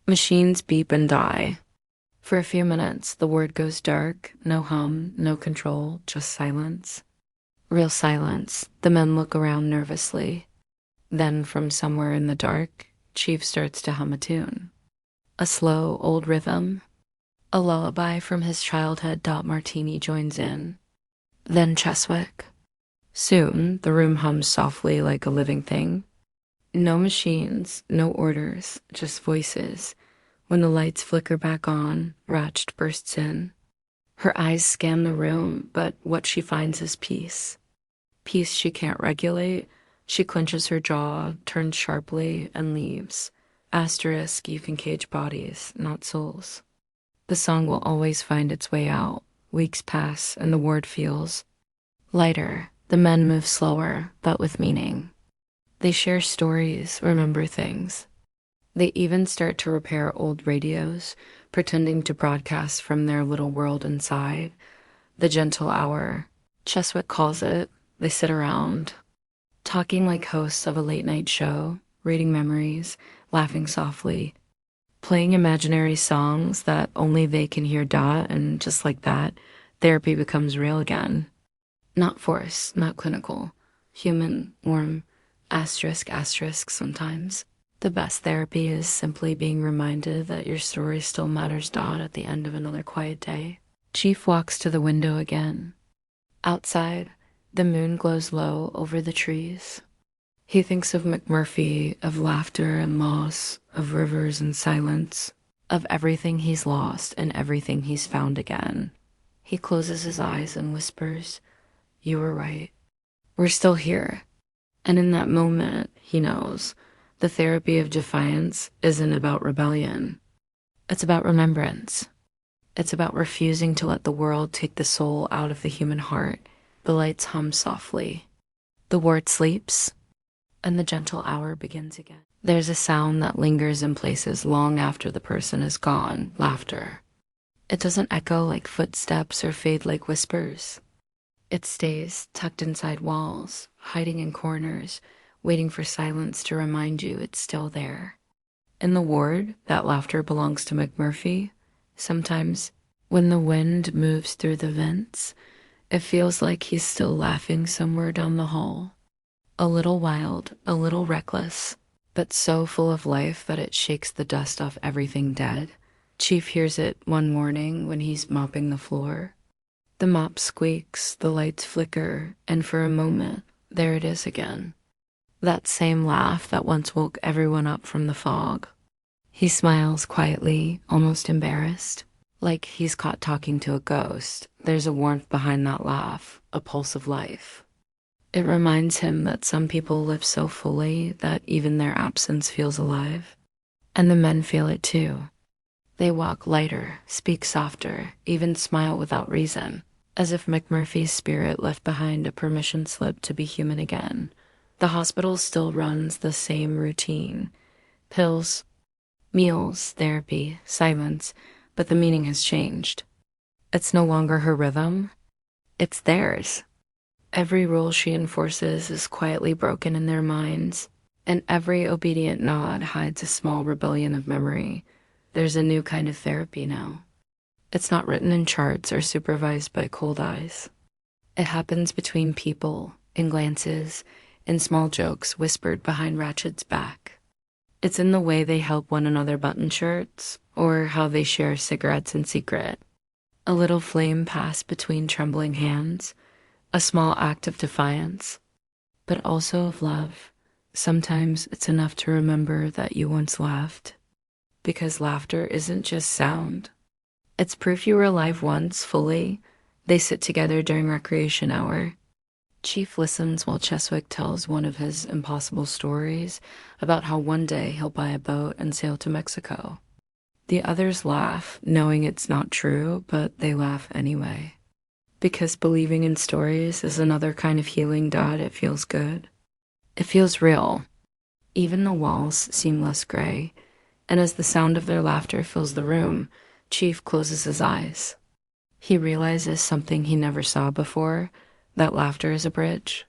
Speaker 1: Machines beep and die. For a few minutes, the ward goes dark. No hum, no control, just silence. Real silence. The men look around nervously. Then, from somewhere in the dark, Chief starts to hum a tune. A slow, old rhythm. A lullaby from his childhood. Martini joins in. Then Cheswick. Soon, the room hums softly like a living thing. No machines, no orders, just voices. When the lights flicker back on, Ratched bursts in. Her eyes scan the room, but what she finds is peace. Peace she can't regulate. She clenches her jaw, turns sharply, and leaves. Asterisk, you can cage bodies, not souls. The song will always find its way out. Weeks pass, and the ward feels lighter. The men move slower, but with meaning. They share stories, remember things. They even start to repair old radios, pretending to broadcast from their little world inside. The gentle hour, Cheswick calls it. They sit around, talking like hosts of a late-night show, reading memories, laughing softly, playing imaginary songs that only they can hear. And just like that, therapy becomes real again. Not forced, not clinical. Human, warm, asterisk, asterisk sometimes. The best therapy is simply being reminded that your story still matters. At the end of another quiet day. Chief walks to the window again. Outside, the moon glows low over the trees. He thinks of McMurphy, of laughter and loss, of rivers and silence, of everything he's lost and everything he's found again. He closes his eyes and whispers, "You were right. We're still here." And in that moment, he knows the therapy of defiance isn't about rebellion. It's about remembrance. It's about refusing to let the world take the soul out of the human heart. The lights hum softly. The ward sleeps, and the gentle hour begins again. There's a sound that lingers in places long after the person is gone. Laughter. It doesn't echo like footsteps or fade like whispers. It stays tucked inside walls, hiding in corners, waiting for silence to remind you it's still there. In the ward, that laughter belongs to McMurphy. Sometimes, when the wind moves through the vents, it feels like he's still laughing somewhere down the hall. A little wild, a little reckless, but so full of life that it shakes the dust off everything dead. Chief hears it one morning when he's mopping the floor. The mop squeaks, the lights flicker, and for a moment, there it is again. That same laugh that once woke everyone up from the fog. He smiles quietly, almost embarrassed, like he's caught talking to a ghost. There's a warmth behind that laugh, a pulse of life. It reminds him that some people live so fully that even their absence feels alive. And the men feel it too. They walk lighter, speak softer, even smile without reason, as if McMurphy's spirit left behind a permission slip to be human again. The hospital still runs the same routine: pills, meals, therapy, silence, but the meaning has changed. It's no longer her rhythm, it's theirs. Every rule she enforces is quietly broken in their minds, and every obedient nod hides a small rebellion of memory. There's a new kind of therapy now. It's not written in charts or supervised by cold eyes. It happens between people, in glances, in small jokes whispered behind Ratchet's back. It's in the way they help one another button shirts, or how they share cigarettes in secret. A little flame passed between trembling hands, a small act of defiance, but also of love. Sometimes it's enough to remember that you once laughed, because laughter isn't just sound. It's proof you were alive once, fully. They sit together during recreation hour. Chief listens while Cheswick tells one of his impossible stories about how one day he'll buy a boat and sail to Mexico. The others laugh, knowing it's not true, but they laugh anyway. Because believing in stories is another kind of healing. It feels good. It feels real. Even the walls seem less gray, and as the sound of their laughter fills the room, Chief closes his eyes. He realizes something he never saw before, that laughter is a bridge.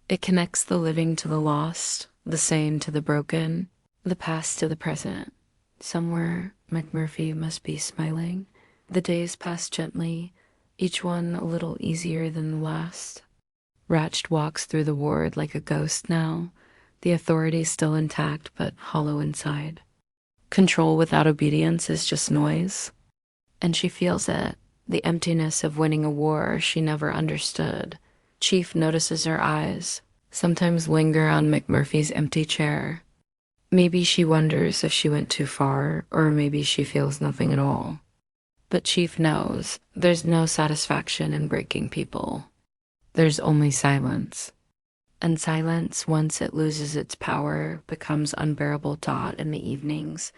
Speaker 1: It connects the living to the lost, the sane to the broken, the past to the present. Somewhere, McMurphy must be smiling. The days pass gently, each one a little easier than the last. Ratched walks through the ward like a ghost now, the authority still intact but hollow inside. Control without obedience is just noise. And she feels it, the emptiness of winning a war she never understood. Chief notices her eyes, sometimes linger on McMurphy's empty chair. Maybe she wonders if she went too far, or maybe she feels nothing at all. But Chief knows there's no satisfaction in breaking people. There's only silence. And silence, once it loses its power, becomes unbearable. In the evenings,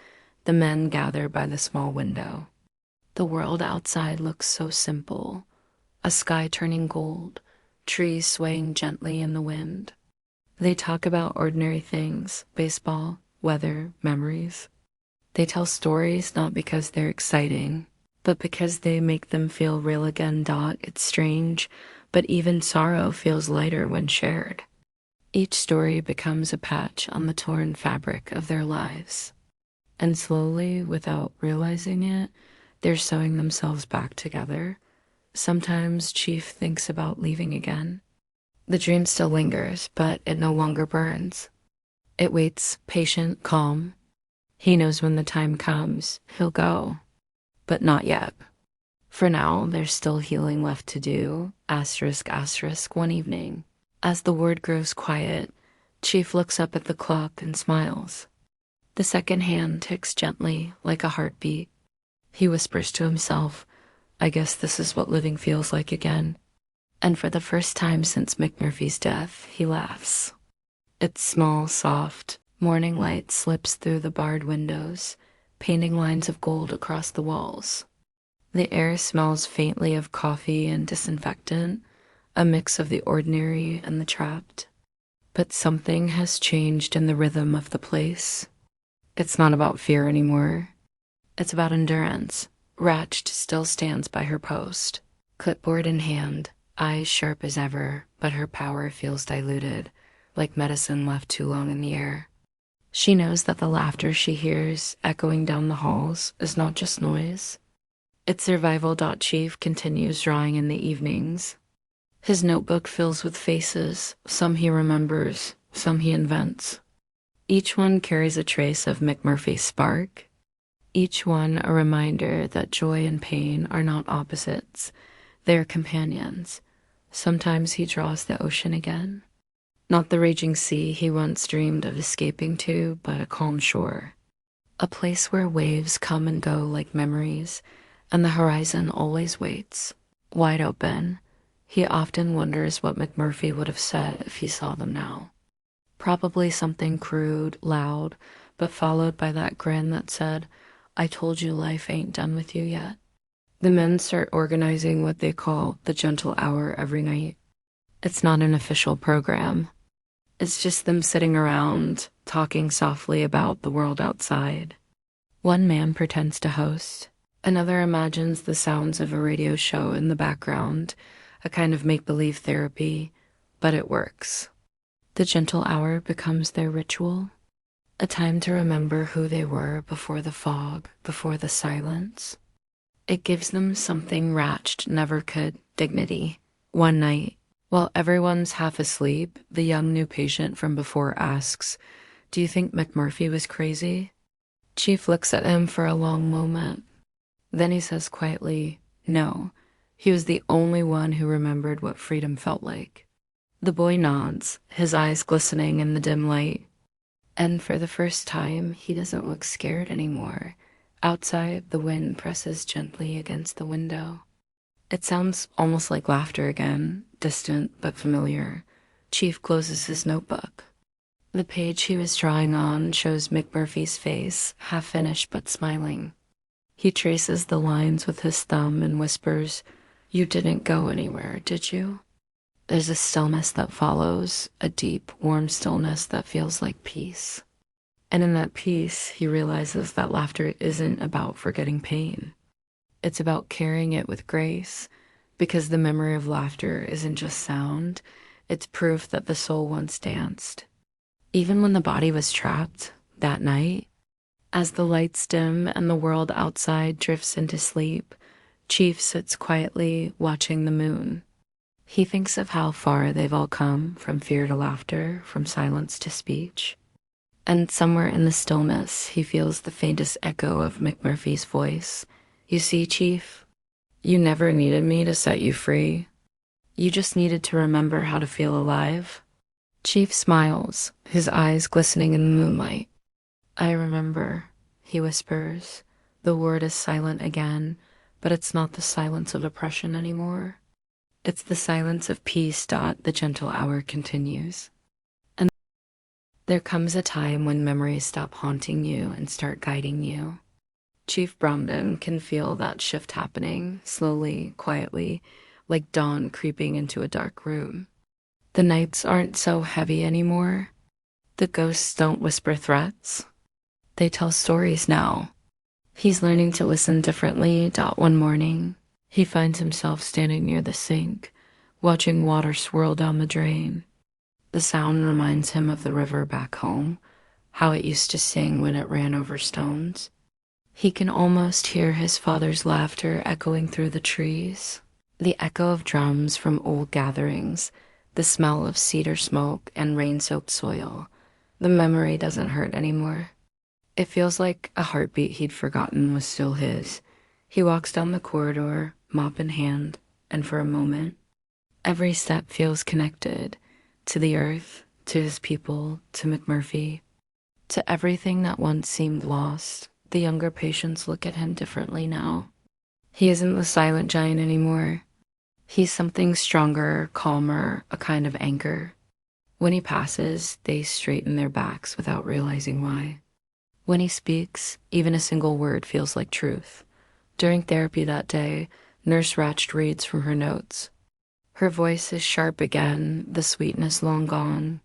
Speaker 1: the men gather by the small window. The world outside looks so simple. A sky turning gold, trees swaying gently in the wind. They talk about ordinary things: baseball, weather, memories. They tell stories not because they're exciting, but because they make them feel real again. It's strange, but even sorrow feels lighter when shared. Each story becomes a patch on the torn fabric of their lives. And slowly, without realizing it, they're sewing themselves back together. Sometimes Chief thinks about leaving again. The dream still lingers, but it no longer burns. It waits, patient, calm. He knows when the time comes, he'll go. But not yet. For now, there's still healing left to do. Asterisk, asterisk, one evening. As the word grows quiet, Chief looks up at the clock and smiles. The second hand ticks gently, like a heartbeat. He whispers to himself, I guess this is what living feels like again. And for the first time since McMurphy's death, he laughs. It's small, soft. Morning light slips through the barred windows, painting lines of gold across the walls. The air smells faintly of coffee and disinfectant, a mix of the ordinary and the trapped. But something has changed in the rhythm of the place. It's not about fear anymore. It's about endurance. Ratched still stands by her post, clipboard in hand, eyes sharp as ever, but her power feels diluted, like medicine left too long in the air. She knows that the laughter she hears echoing down the halls is not just noise. It's survival. Chief continues drawing in the evenings. His notebook fills with faces, some he remembers, some he invents. Each one carries a trace of McMurphy's spark. Each one a reminder that joy and pain are not opposites. They are companions. Sometimes he draws the ocean again. Not the raging sea he once dreamed of escaping to, but a calm shore. A place where waves come and go like memories, and the horizon always waits, wide open. He often wonders what McMurphy would have said if he saw them now. Probably something crude, loud, but followed by that grin that said, I told you life ain't done with you yet. The men start organizing what they call the gentle hour every night. It's not an official program. It's just them sitting around, talking softly about the world outside. One man pretends to host. Another imagines the sounds of a radio show in the background, a kind of make-believe therapy, but it works. The gentle hour becomes their ritual, a time to remember who they were before the fog, before the silence. It gives them something Ratched never could, dignity. One night, while everyone's half asleep, the young new patient from before asks, "Do you think McMurphy was crazy?" Chief looks at him for a long moment. Then he says quietly, "No, he was the only one who remembered what freedom felt like." The boy nods, his eyes glistening in the dim light. And for the first time, he doesn't look scared anymore. Outside, the wind presses gently against the window. It sounds almost like laughter again, distant but familiar. Chief closes his notebook. The page he was drawing on shows McMurphy's face, half finished but smiling. He traces the lines with his thumb and whispers, "You didn't go anywhere, did you?" There's a stillness that follows, a deep, warm stillness that feels like peace. And in that peace, he realizes that laughter isn't about forgetting pain. It's about carrying it with grace, because the memory of laughter isn't just sound, it's proof that the soul once danced. Even when the body was trapped, that night, as the lights dim and the world outside drifts into sleep, Chief sits quietly watching the moon. He thinks of how far they've all come, from fear to laughter, from silence to speech. And somewhere in the stillness, he feels the faintest echo of McMurphy's voice. "You see, Chief, you never needed me to set you free. You just needed to remember how to feel alive." Chief smiles, his eyes glistening in the moonlight. "I remember," he whispers. The word is silent again, but it's not the silence of oppression anymore. It's the silence of peace. The gentle hour continues. And there comes a time when memories stop haunting you and start guiding you. Chief Bromden can feel that shift happening, slowly, quietly, like dawn creeping into a dark room. The nights aren't so heavy anymore. The ghosts don't whisper threats. They tell stories now. He's learning to listen differently. One morning, he finds himself standing near the sink, watching water swirl down the drain. The sound reminds him of the river back home, how it used to sing when it ran over stones. He can almost hear his father's laughter echoing through the trees, the echo of drums from old gatherings, the smell of cedar smoke and rain-soaked soil. The memory doesn't hurt anymore. It feels like a heartbeat he'd forgotten was still his. He walks down the corridor, mop in hand, and for a moment, every step feels connected to the earth, to his people, to McMurphy, to everything that once seemed lost. The younger patients look at him differently now. He isn't the silent giant anymore. He's something stronger, calmer, a kind of anchor. When he passes, they straighten their backs without realizing why. When he speaks, even a single word feels like truth. During therapy that day, Nurse Ratched reads from her notes. Her voice is sharp again, the sweetness long gone.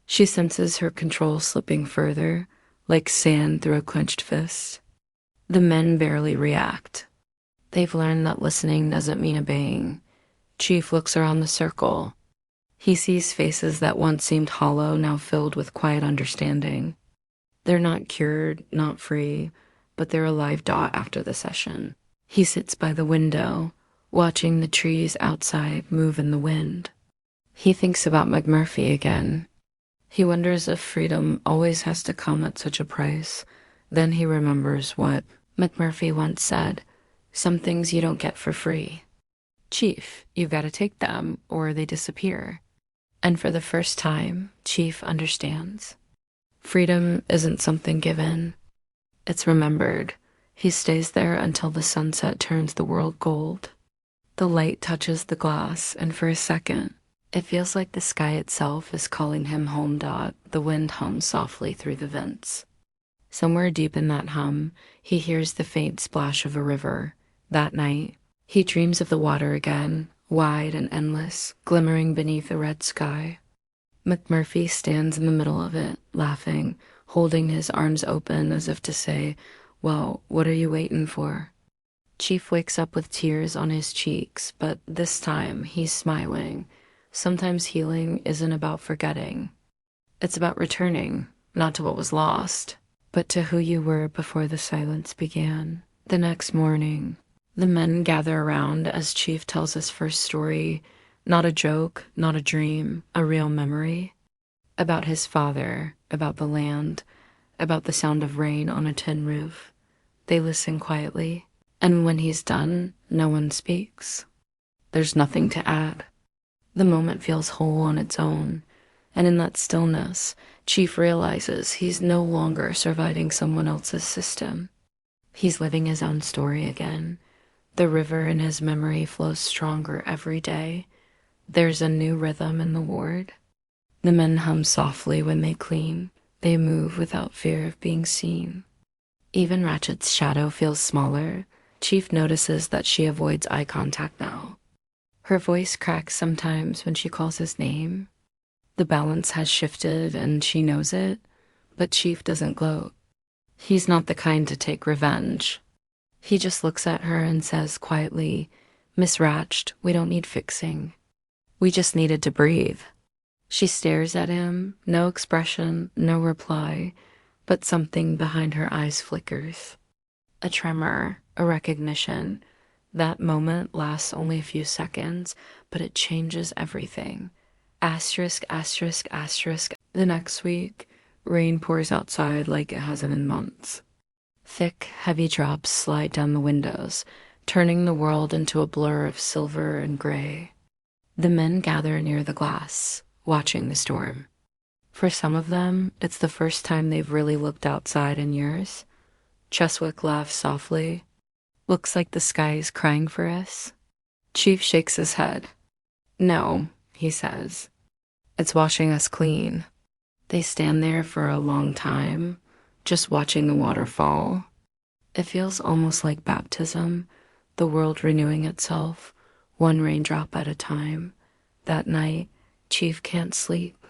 Speaker 1: She senses her control slipping further, like sand through a clenched fist. The men barely react. They've learned that listening doesn't mean obeying. Chief looks around the circle. He sees faces that once seemed hollow, now filled with quiet understanding. They're not cured, not free, but they're alive. After the session, he sits by the window, watching the trees outside move in the wind. He thinks about McMurphy again. He wonders if freedom always has to come at such a price. Then he remembers what McMurphy once said, "Some things you don't get for free. Chief, you've got to take them or they disappear." And for the first time, Chief understands. Freedom isn't something given. It's remembered. He stays there until the sunset turns the world gold. The light touches the glass, and for a second, it feels like the sky itself is calling him home. The wind hums softly through the vents. Somewhere deep in that hum, he hears the faint splash of a river. That night, he dreams of the water again, wide and endless, glimmering beneath a red sky. McMurphy stands in the middle of it, laughing, holding his arms open as if to say, "Well, what are you waiting for?" Chief wakes up with tears on his cheeks, but this time he's smiling. Sometimes healing isn't about forgetting. It's about returning, not to what was lost, but to who you were before the silence began. The next morning, the men gather around as Chief tells his first story, not a joke, not a dream, a real memory, about his father, about the land, about the sound of rain on a tin roof. They listen quietly, and when he's done, no one speaks. There's nothing to add. The moment feels whole on its own, and in that stillness, Chief realizes he's no longer surviving someone else's system. He's living his own story again. The river in his memory flows stronger every day. There's a new rhythm in the ward. The men hum softly when they clean. They move without fear of being seen. Even Ratchet's shadow feels smaller. Chief notices that she avoids eye contact now. Her voice cracks sometimes when she calls his name. The balance has shifted and she knows it, but Chief doesn't gloat. He's not the kind to take revenge. He just looks at her and says quietly, "Miss Ratched, we don't need fixing. We just needed to breathe." She stares at him, no expression, no reply, but something behind her eyes flickers. A tremor, a recognition. That moment lasts only a few seconds, but it changes everything. Asterisk, asterisk, asterisk. The next week, rain pours outside like it hasn't in months. Thick, heavy drops slide down the windows, turning the world into a blur of silver and gray. The men gather near the glass, watching the storm. For some of them, it's the first time they've really looked outside in years. Cheswick laughs softly. "Looks like the sky is crying for us." Chief shakes his head. "No," he says. "It's washing us clean." They stand there for a long time, just watching the water fall. It feels almost like baptism, the world renewing itself, one raindrop at a time. That night, Chief can't sleep.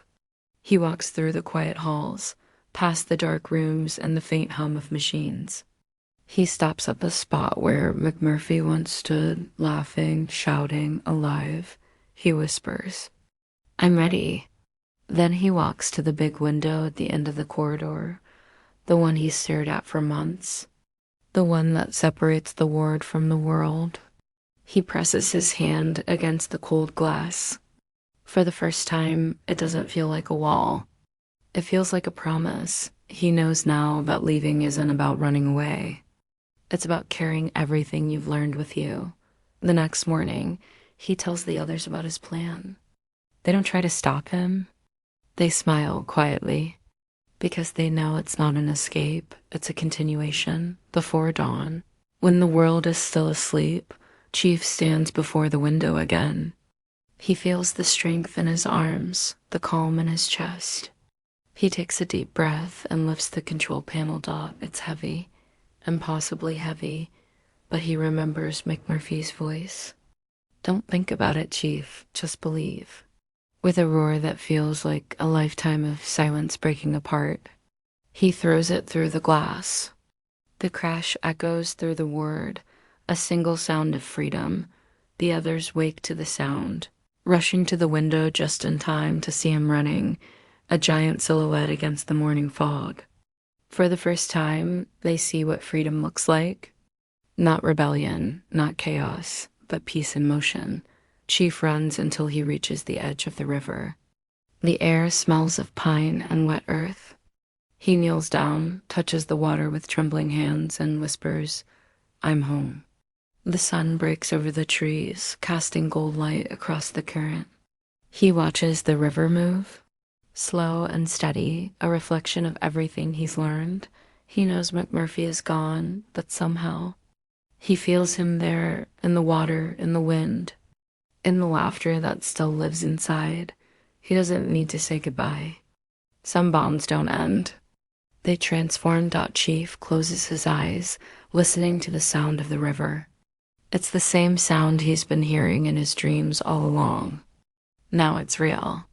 Speaker 1: He walks through the quiet halls, past the dark rooms and the faint hum of machines. He stops at the spot where McMurphy once stood, laughing, shouting, alive. He whispers, "I'm ready." Then he walks to the big window at the end of the corridor, the one he stared at for months, the one that separates the ward from the world. He presses his hand against the cold glass. For the first time, it doesn't feel like a wall. It feels like a promise. He knows now that leaving isn't about running away. It's about carrying everything you've learned with you. The next morning, he tells the others about his plan. They don't try to stop him. They smile quietly, because they know it's not an escape, it's a continuation, before dawn. When the world is still asleep, Chief stands before the window again. He feels the strength in his arms, the calm in his chest. He takes a deep breath and lifts the control panel dot. It's heavy, impossibly heavy, but he remembers McMurphy's voice. "Don't think about it, Chief, just believe." With a roar that feels like a lifetime of silence breaking apart, he throws it through the glass. The crash echoes through the ward, a single sound of freedom. The others wake to the sound, rushing to the window just in time to see him running, a giant silhouette against the morning fog. For the first time, they see what freedom looks like. Not rebellion, not chaos, but peace in motion. Chief runs until he reaches the edge of the river. The air smells of pine and wet earth. He kneels down, touches the water with trembling hands, and whispers, "I'm home." The sun breaks over the trees, casting gold light across the current. He watches the river move, slow and steady, a reflection of everything he's learned. He knows McMurphy is gone, but somehow he feels him there, in the water, in the wind, in the laughter that still lives inside. He doesn't need to say goodbye. Some bonds don't end. They transform. Chief closes his eyes, listening to the sound of the river. It's the same sound he's been hearing in his dreams all along. Now it's real.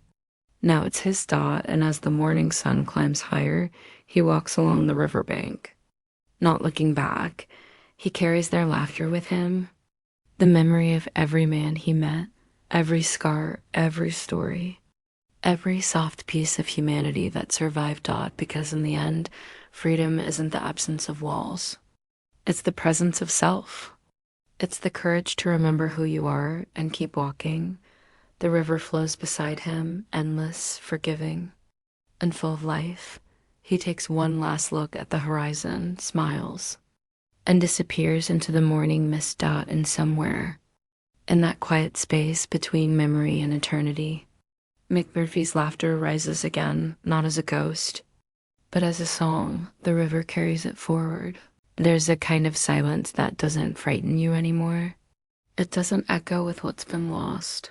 Speaker 1: Now it's his dot, and as the morning sun climbs higher, he walks along the riverbank. Not looking back, he carries their laughter with him, the memory of every man he met, every scar, every story, every soft piece of humanity that survived Dot, because in the end, freedom isn't the absence of walls. It's the presence of self. It's the courage to remember who you are and keep walking. The river flows beside him, endless, forgiving, and full of life. He takes one last look at the horizon, smiles, and disappears into the morning mist dot. And somewhere, in that quiet space between memory and eternity, McMurphy's laughter rises again, not as a ghost, but as a song. The river carries it forward. There's a kind of silence that doesn't frighten you anymore. It doesn't echo with what's been lost.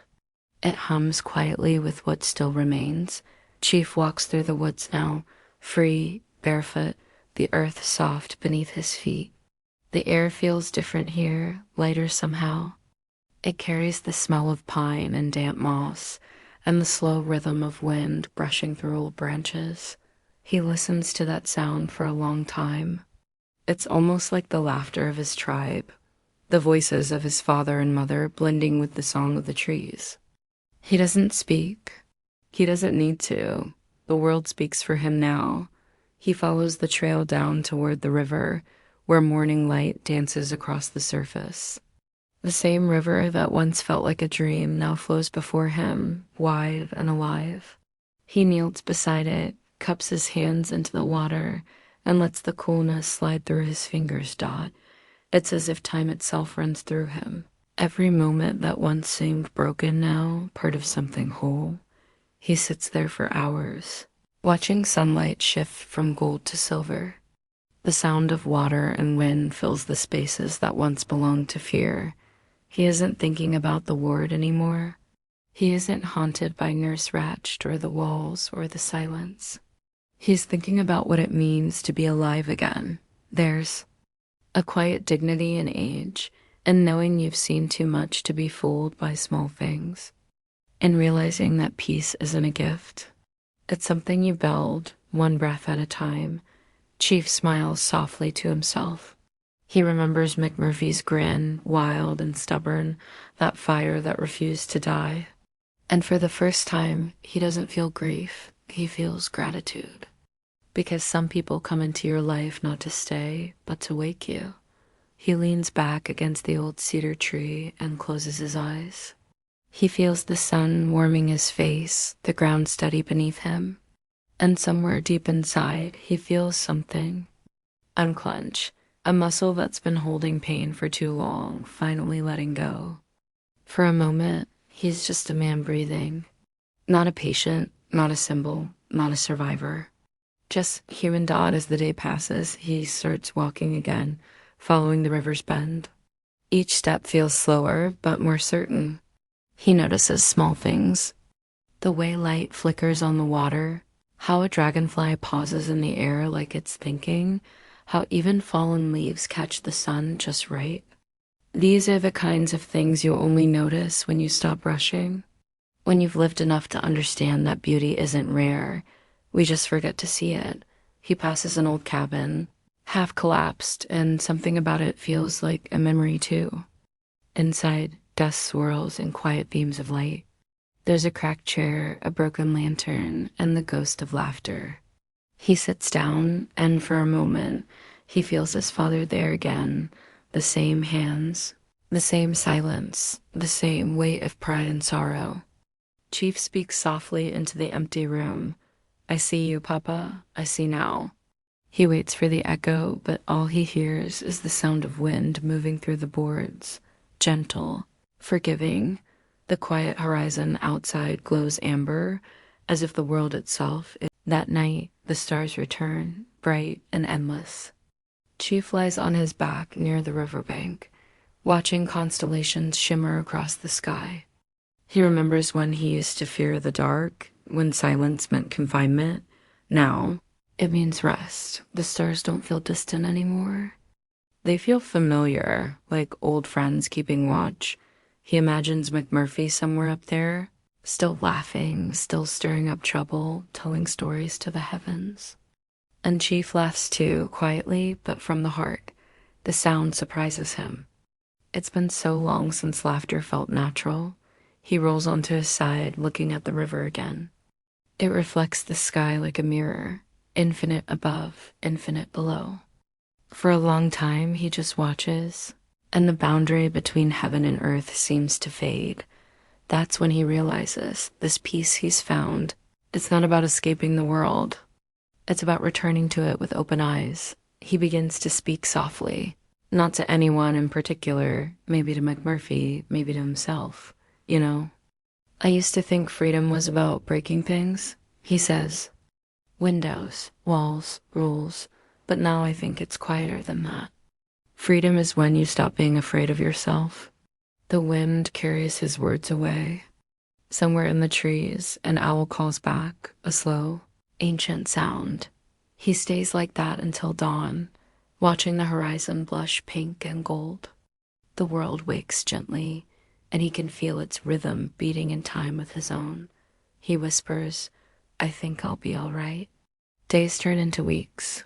Speaker 1: It hums quietly with what still remains. Chief walks through the woods now, free, barefoot, the earth soft beneath his feet. The air feels different here, lighter somehow. It carries the smell of pine and damp moss, and the slow rhythm of wind brushing through old branches. He listens to that sound for a long time. It's almost like the laughter of his tribe, the voices of his father and mother blending with the song of the trees. He doesn't speak. He doesn't need to. The world speaks for him now. He follows the trail down toward the river, where morning light dances across the surface. The same river that once felt like a dream now flows before him, wide and alive. He kneels beside it, cups his hands into the water, and lets the coolness slide through his fingers. Dot. It's as if time itself runs through him. Every moment that once seemed broken now, part of something whole. He sits there for hours, watching sunlight shift from gold to silver. The sound of water and wind fills the spaces that once belonged to fear. He isn't thinking about the ward anymore. He isn't haunted by Nurse Ratched or the walls or the silence. He's thinking about what it means to be alive again. There's a quiet dignity in age, and knowing you've seen too much to be fooled by small things, and realizing that peace isn't a gift. It's something you build, one breath at a time. Chief smiles softly to himself. He remembers McMurphy's grin, wild and stubborn, that fire that refused to die. And for the first time, he doesn't feel grief, he feels gratitude. Because some people come into your life not to stay, but to wake you. He leans back against the old cedar tree and closes his eyes. He feels the sun warming his face, the ground steady beneath him. And somewhere deep inside, he feels something. Unclench, a muscle that's been holding pain for too long, finally letting go. For a moment, he's just a man breathing. Not a patient, not a symbol, not a survivor. Just human Dot. As the day passes, he starts walking again, following the river's bend. Each step feels slower, but more certain. He notices small things. The way light flickers on the water, how a dragonfly pauses in the air like it's thinking, how even fallen leaves catch the sun just right. These are the kinds of things you only notice when you stop rushing. When you've lived enough to understand that beauty isn't rare, we just forget to see it. He passes an old cabin, half collapsed, and something about it feels like a memory too. Inside, dust swirls in quiet beams of light. There's a cracked chair, a broken lantern, and the ghost of laughter. He sits down, and for a moment, he feels his father there again. The same hands, the same silence, the same weight of pride and sorrow. Chief speaks softly into the empty room. I see you, Papa. I see now. He waits for the echo, but all he hears is the sound of wind moving through the boards. Gentle, forgiving. The quiet horizon outside glows amber, as if the world itself is. That night, the stars return, bright and endless. Chief lies on his back near the riverbank, watching constellations shimmer across the sky. He remembers when he used to fear the dark, when silence meant confinement. Now, it means rest. The stars don't feel distant anymore. They feel familiar, like old friends keeping watch. He imagines McMurphy somewhere up there, still laughing, still stirring up trouble, telling stories to the heavens. And Chief laughs too, quietly, but from the heart. The sound surprises him. It's been so long since laughter felt natural. He rolls onto his side, looking at the river again. It reflects the sky like a mirror, infinite above, infinite below. For a long time, he just watches, and the boundary between heaven and earth seems to fade. That's when he realizes this peace he's found, it's not about escaping the world. It's about returning to it with open eyes. He begins to speak softly, not to anyone in particular, maybe to McMurphy, maybe to himself, you know. I used to think freedom was about breaking things, he says. Windows, walls, rules, but now I think it's quieter than that. Freedom is when you stop being afraid of yourself. The wind carries his words away. Somewhere in the trees, an owl calls back, a slow, ancient sound. He stays like that until dawn, watching the horizon blush pink and gold. The world wakes gently, and he can feel its rhythm beating in time with his own. He whispers, "I think I'll be all right." Days turn into weeks.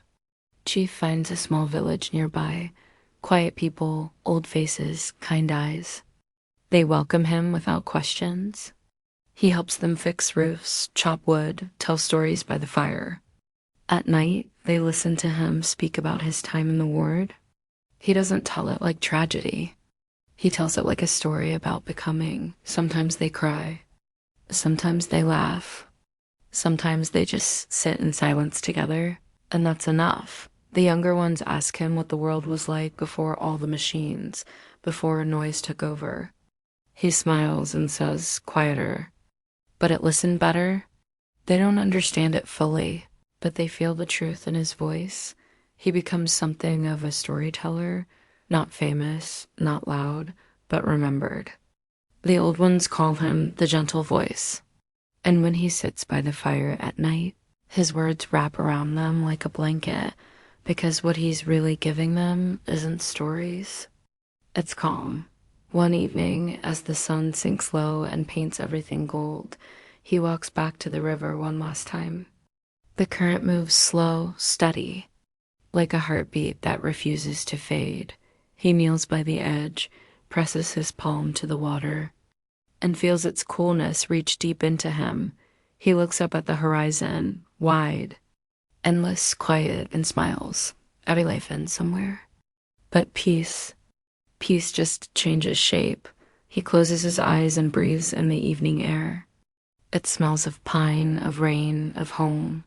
Speaker 1: Chief finds a small village nearby. Quiet people, old faces, kind eyes. They welcome him without questions. He helps them fix roofs, chop wood, tell stories by the fire. At night, they listen to him speak about his time in the ward. He doesn't tell it like tragedy. He tells it like a story about becoming. Sometimes they cry. Sometimes they laugh. Sometimes they just sit in silence together, and that's enough. The younger ones ask him what the world was like before all the machines, before noise took over. He smiles and says, quieter, "But it listened better?" They don't understand it fully, but they feel the truth in his voice. He becomes something of a storyteller, not famous, not loud, but remembered. The old ones call him the gentle voice. And when he sits by the fire at night, his words wrap around them like a blanket, because what he's really giving them isn't stories. It's calm. One evening, as the sun sinks low and paints everything gold, he walks back to the river one last time. The current moves slow, steady, like a heartbeat that refuses to fade. He kneels by the edge, presses his palm to the water, and feels its coolness reach deep into him. He looks up at the horizon, wide, endless, quiet, and smiles. Every life ends somewhere. But peace just changes shape. He closes his eyes and breathes in the evening air. It smells of pine, of rain, of home.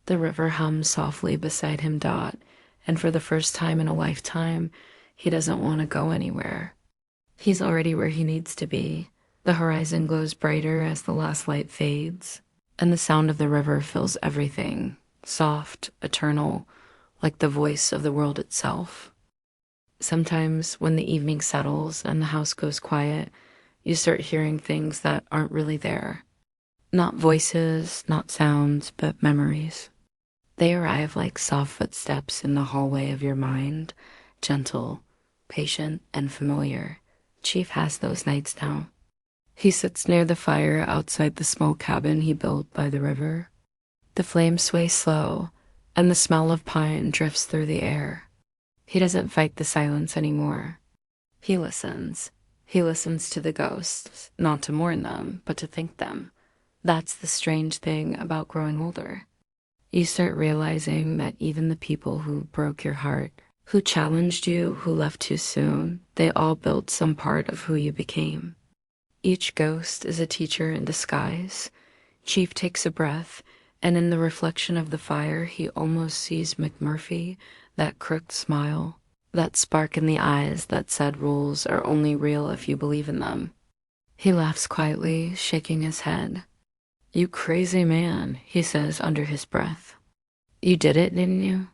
Speaker 1: The river hums softly beside him, and for the first time in a lifetime, he doesn't want to go anywhere. He's already where he needs to be. The horizon glows brighter as the last light fades, and the sound of the river fills everything, soft, eternal, like the voice of the world itself. Sometimes when the evening settles and the house goes quiet, you start hearing things that aren't really there. Not voices, not sounds, but memories. They arrive like soft footsteps in the hallway of your mind, gentle, patient, and familiar. Chief has those nights now. He sits near the fire outside the small cabin he built by the river. The flames sway slow, and the smell of pine drifts through the air. He doesn't fight the silence anymore. He listens. He listens to the ghosts, not to mourn them, but to thank them. That's the strange thing about growing older. You start realizing that even the people who broke your heart, who challenged you, who left too soon, they all built some part of who you became. Each ghost is a teacher in disguise. Chief takes a breath, and in the reflection of the fire, he almost sees McMurphy, that crooked smile, that spark in the eyes that said rules are only real if you believe in them. He laughs quietly, shaking his head. "You crazy man," he says under his breath. "You did it, didn't you?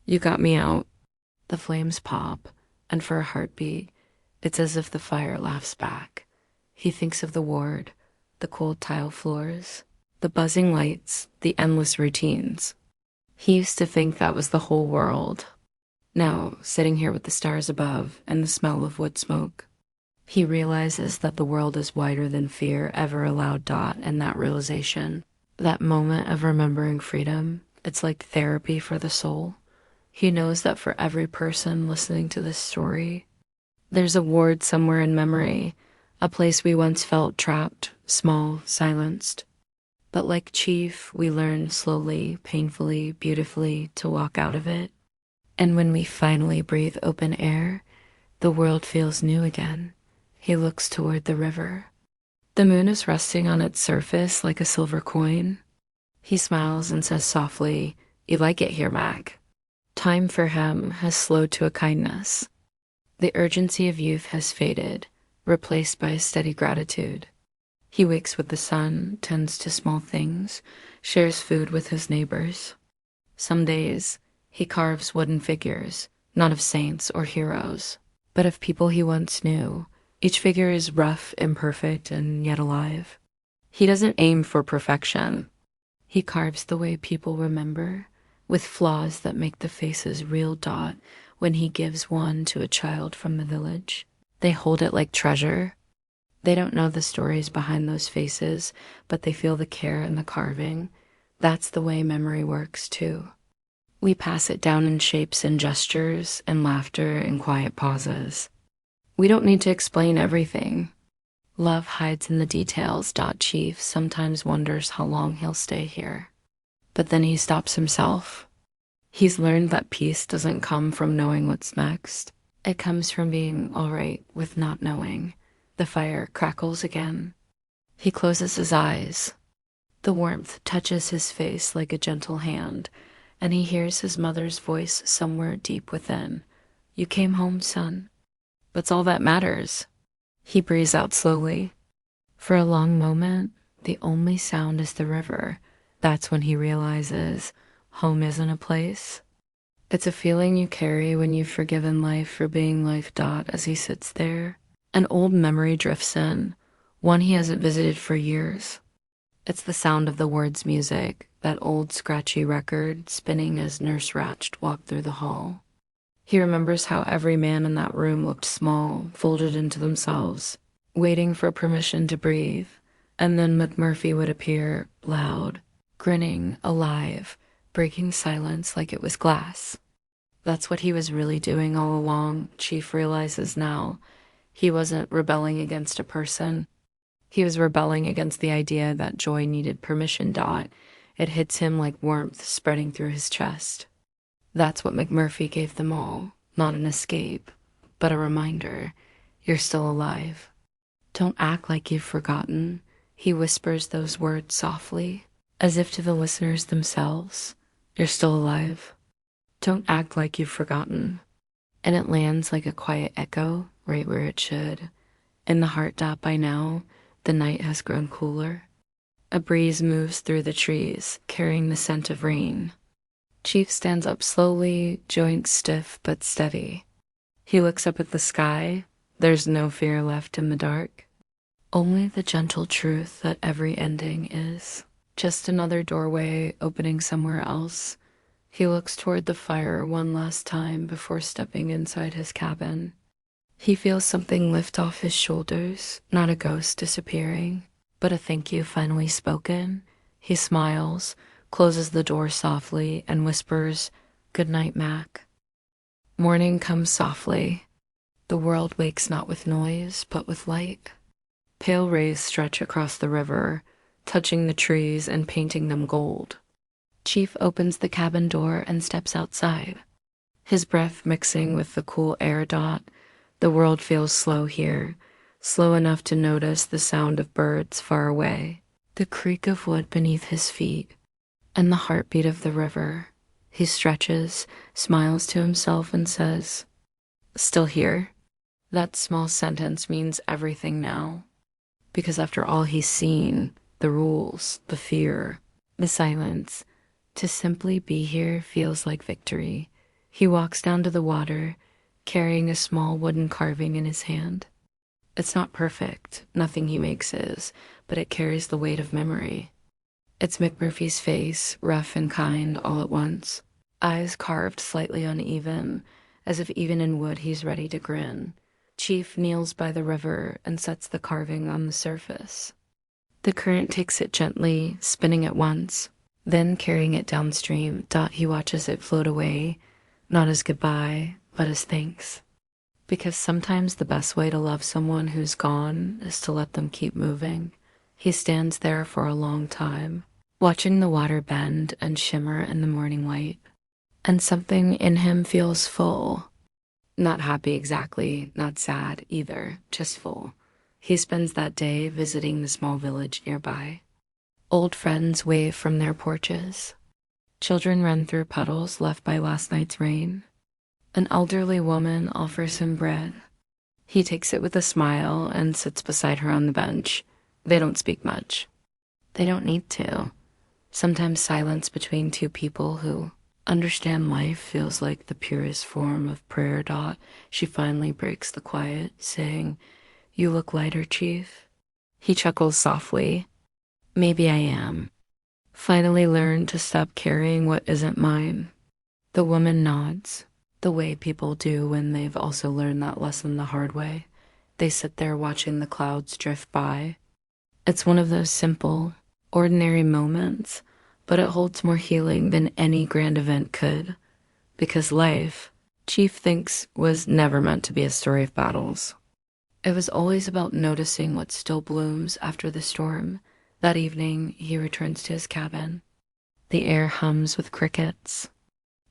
Speaker 1: You got me out." The flames pop, and for a heartbeat, it's as if the fire laughs back. He thinks of the ward, the cold tile floors, the buzzing lights, the endless routines. He used to think that was the whole world. Now, sitting here with the stars above and the smell of wood smoke, He realizes that the world is wider than fear ever allowed. And that realization, that moment of remembering freedom, it's like therapy for the soul. He knows that for every person listening to this story, there's a ward somewhere in memory, a place we once felt trapped, small, silenced. But like Chief, we learn slowly, painfully, beautifully to walk out of it. And when we finally breathe open air, the world feels new again. He looks toward the river. The moon is resting on its surface like a silver coin. He smiles and says softly, "You like it here, Mac." Time for him has slowed to a kindness. The urgency of youth has faded, replaced by a steady gratitude. He wakes with the sun, tends to small things, shares food with his neighbors. Some days, he carves wooden figures, not of saints or heroes, but of people he once knew. Each figure is rough, imperfect, and yet alive. He doesn't aim for perfection. He carves the way people remember, with flaws that make the faces real. When he gives one to a child from the village, they hold it like treasure. They don't know the stories behind those faces, but they feel the care in the carving. That's the way memory works, too. We pass it down in shapes and gestures and laughter and quiet pauses. We don't need to explain everything. Love hides in the details. Chief sometimes wonders how long he'll stay here. But then he stops himself. He's learned that peace doesn't come from knowing what's next. It comes from being all right with not knowing. The fire crackles again. He closes his eyes. The warmth touches his face like a gentle hand, and he hears his mother's voice somewhere deep within. "You came home, son. That's all that matters." He breathes out slowly. For a long moment, the only sound is the river. That's when he realizes home isn't a place. It's a feeling you carry when you've forgiven life for being life. As he sits there, an old memory drifts in, one he hasn't visited for years. It's the sound of the Word's music, that old scratchy record spinning as Nurse Ratched walked through the hall. He remembers how every man in that room looked small, folded into themselves, waiting for permission to breathe. And then McMurphy would appear, loud, grinning, alive, breaking silence like it was glass. That's what he was really doing all along, Chief realizes now. He wasn't rebelling against a person. He was rebelling against the idea that joy needed permission. It hits him like warmth spreading through his chest. That's what McMurphy gave them all, not an escape, but a reminder. You're still alive. Don't act like you've forgotten. He whispers those words softly, as if to the listeners themselves. You're still alive. Don't act like you've forgotten. And it lands like a quiet echo right where it should. In the heart. By now, the night has grown cooler. A breeze moves through the trees, carrying the scent of rain. Chief stands up slowly, joints stiff but steady. He looks up at the sky. There's no fear left in the dark. Only the gentle truth that every ending is just another doorway opening somewhere else. He looks toward the fire one last time before stepping inside his cabin. He feels something lift off his shoulders, not a ghost disappearing, but a thank you finally spoken. He smiles, closes the door softly, and whispers, "Good night, Mac." Morning comes softly. The world wakes not with noise, but with light. Pale rays stretch across the river, touching the trees and painting them gold. Chief opens the cabin door and steps outside, his breath mixing with the cool air. The world feels slow here, slow enough to notice the sound of birds far away, the creak of wood beneath his feet, and the heartbeat of the river. He stretches, smiles to himself, and says, "Still here?" That small sentence means everything now, because after all he's seen, the rules, the fear, the silence, to simply be here feels like victory. He walks down to the water, carrying a small wooden carving in his hand. It's not perfect, nothing he makes is, but it carries the weight of memory. It's McMurphy's face, rough and kind all at once, eyes carved slightly uneven, as if even in wood he's ready to grin. Chief kneels by the river and sets the carving on the surface. The current takes it gently, spinning it once, then carrying it downstream. He watches it float away, not as goodbye, but as thanks. Because sometimes the best way to love someone who's gone is to let them keep moving. He stands there for a long time, watching the water bend and shimmer in the morning light. And something in him feels full. Not happy exactly, not sad either, just full. He spends that day visiting the small village nearby. Old friends wave from their porches. Children run through puddles left by last night's rain. An elderly woman offers him bread. He takes it with a smile and sits beside her on the bench. They don't speak much. They don't need to. Sometimes silence between two people who understand life feels like the purest form of prayer. She finally breaks the quiet, saying, "You look lighter, Chief." He chuckles softly. "Maybe I am. Finally learned to stop carrying what isn't mine." The woman nods, the way people do when they've also learned that lesson the hard way. They sit there watching the clouds drift by. It's one of those simple, ordinary moments, but it holds more healing than any grand event could. Because life, Chief thinks, was never meant to be a story of battles. It was always about noticing what still blooms after the storm. That evening, he returns to his cabin. The air hums with crickets.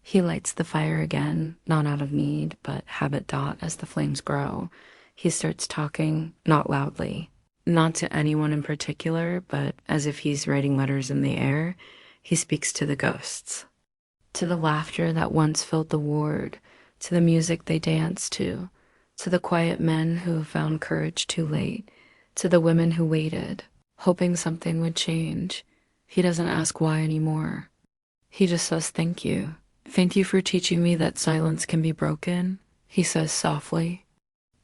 Speaker 1: He lights the fire again, not out of need, but habit. As the flames grow, he starts talking, not loudly, not to anyone in particular, but as if he's writing letters in the air. He speaks to the ghosts, to the laughter that once filled the ward, to the music they danced to the quiet men who found courage too late, to the women who waited, hoping something would change. He doesn't ask why anymore. He just says thank you. "Thank you for teaching me that silence can be broken," he says softly.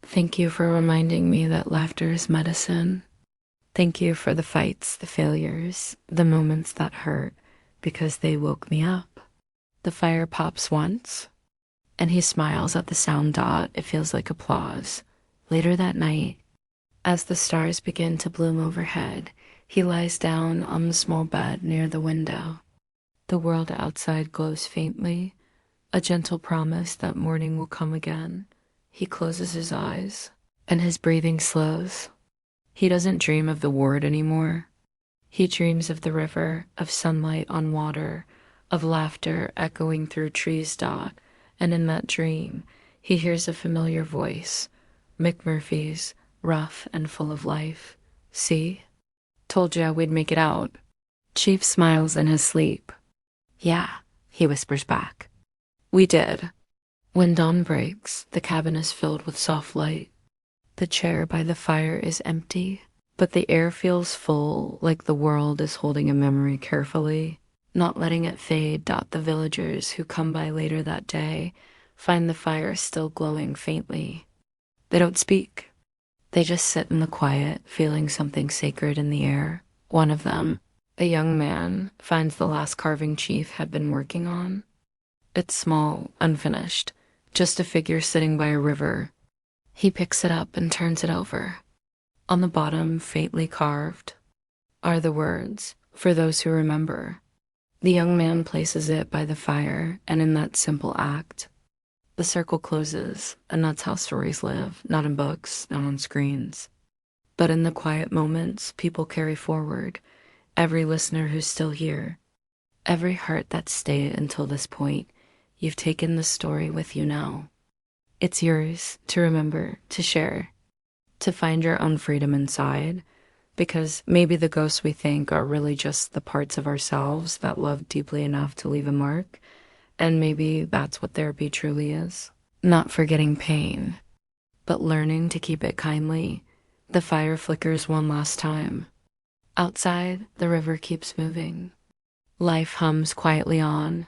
Speaker 1: "Thank you for reminding me that laughter is medicine. Thank you for the fights, the failures, the moments that hurt, because they woke me up." The fire pops once, and he smiles at the sound. It feels like applause. Later that night, as the stars begin to bloom overhead, he lies down on the small bed near the window. The world outside glows faintly, a gentle promise that morning will come again. He closes his eyes, and his breathing slows. He doesn't dream of the ward anymore. He dreams of the river, of sunlight on water, of laughter echoing through trees. And in that dream, he hears a familiar voice, McMurphy's, rough and full of life. "See? Told ya we'd make it out." Chief smiles in his sleep. "Yeah," he whispers back. "We did." When dawn breaks, the cabin is filled with soft light. The chair by the fire is empty, but the air feels full, like the world is holding a memory carefully, not letting it fade. The villagers who come by later that day find the fire still glowing faintly. They don't speak. They just sit in the quiet, feeling something sacred in the air. One of them, a young man, finds the last carving Chief had been working on. It's small, unfinished, just a figure sitting by a river. He picks it up and turns it over. On the bottom, faintly carved, are the words, "For those who remember." The young man places it by the fire, and in that simple act, the circle closes, and that's how stories live, not in books, not on screens. But in the quiet moments people carry forward, every listener who's still here, every heart that stayed until this point. You've taken the story with you now. It's yours to remember, to share, to find your own freedom inside, because maybe the ghosts we think are really just the parts of ourselves that love deeply enough to leave a mark, and maybe that's what therapy truly is. Not forgetting pain, but learning to keep it kindly. The fire flickers one last time. Outside, the river keeps moving. Life hums quietly on.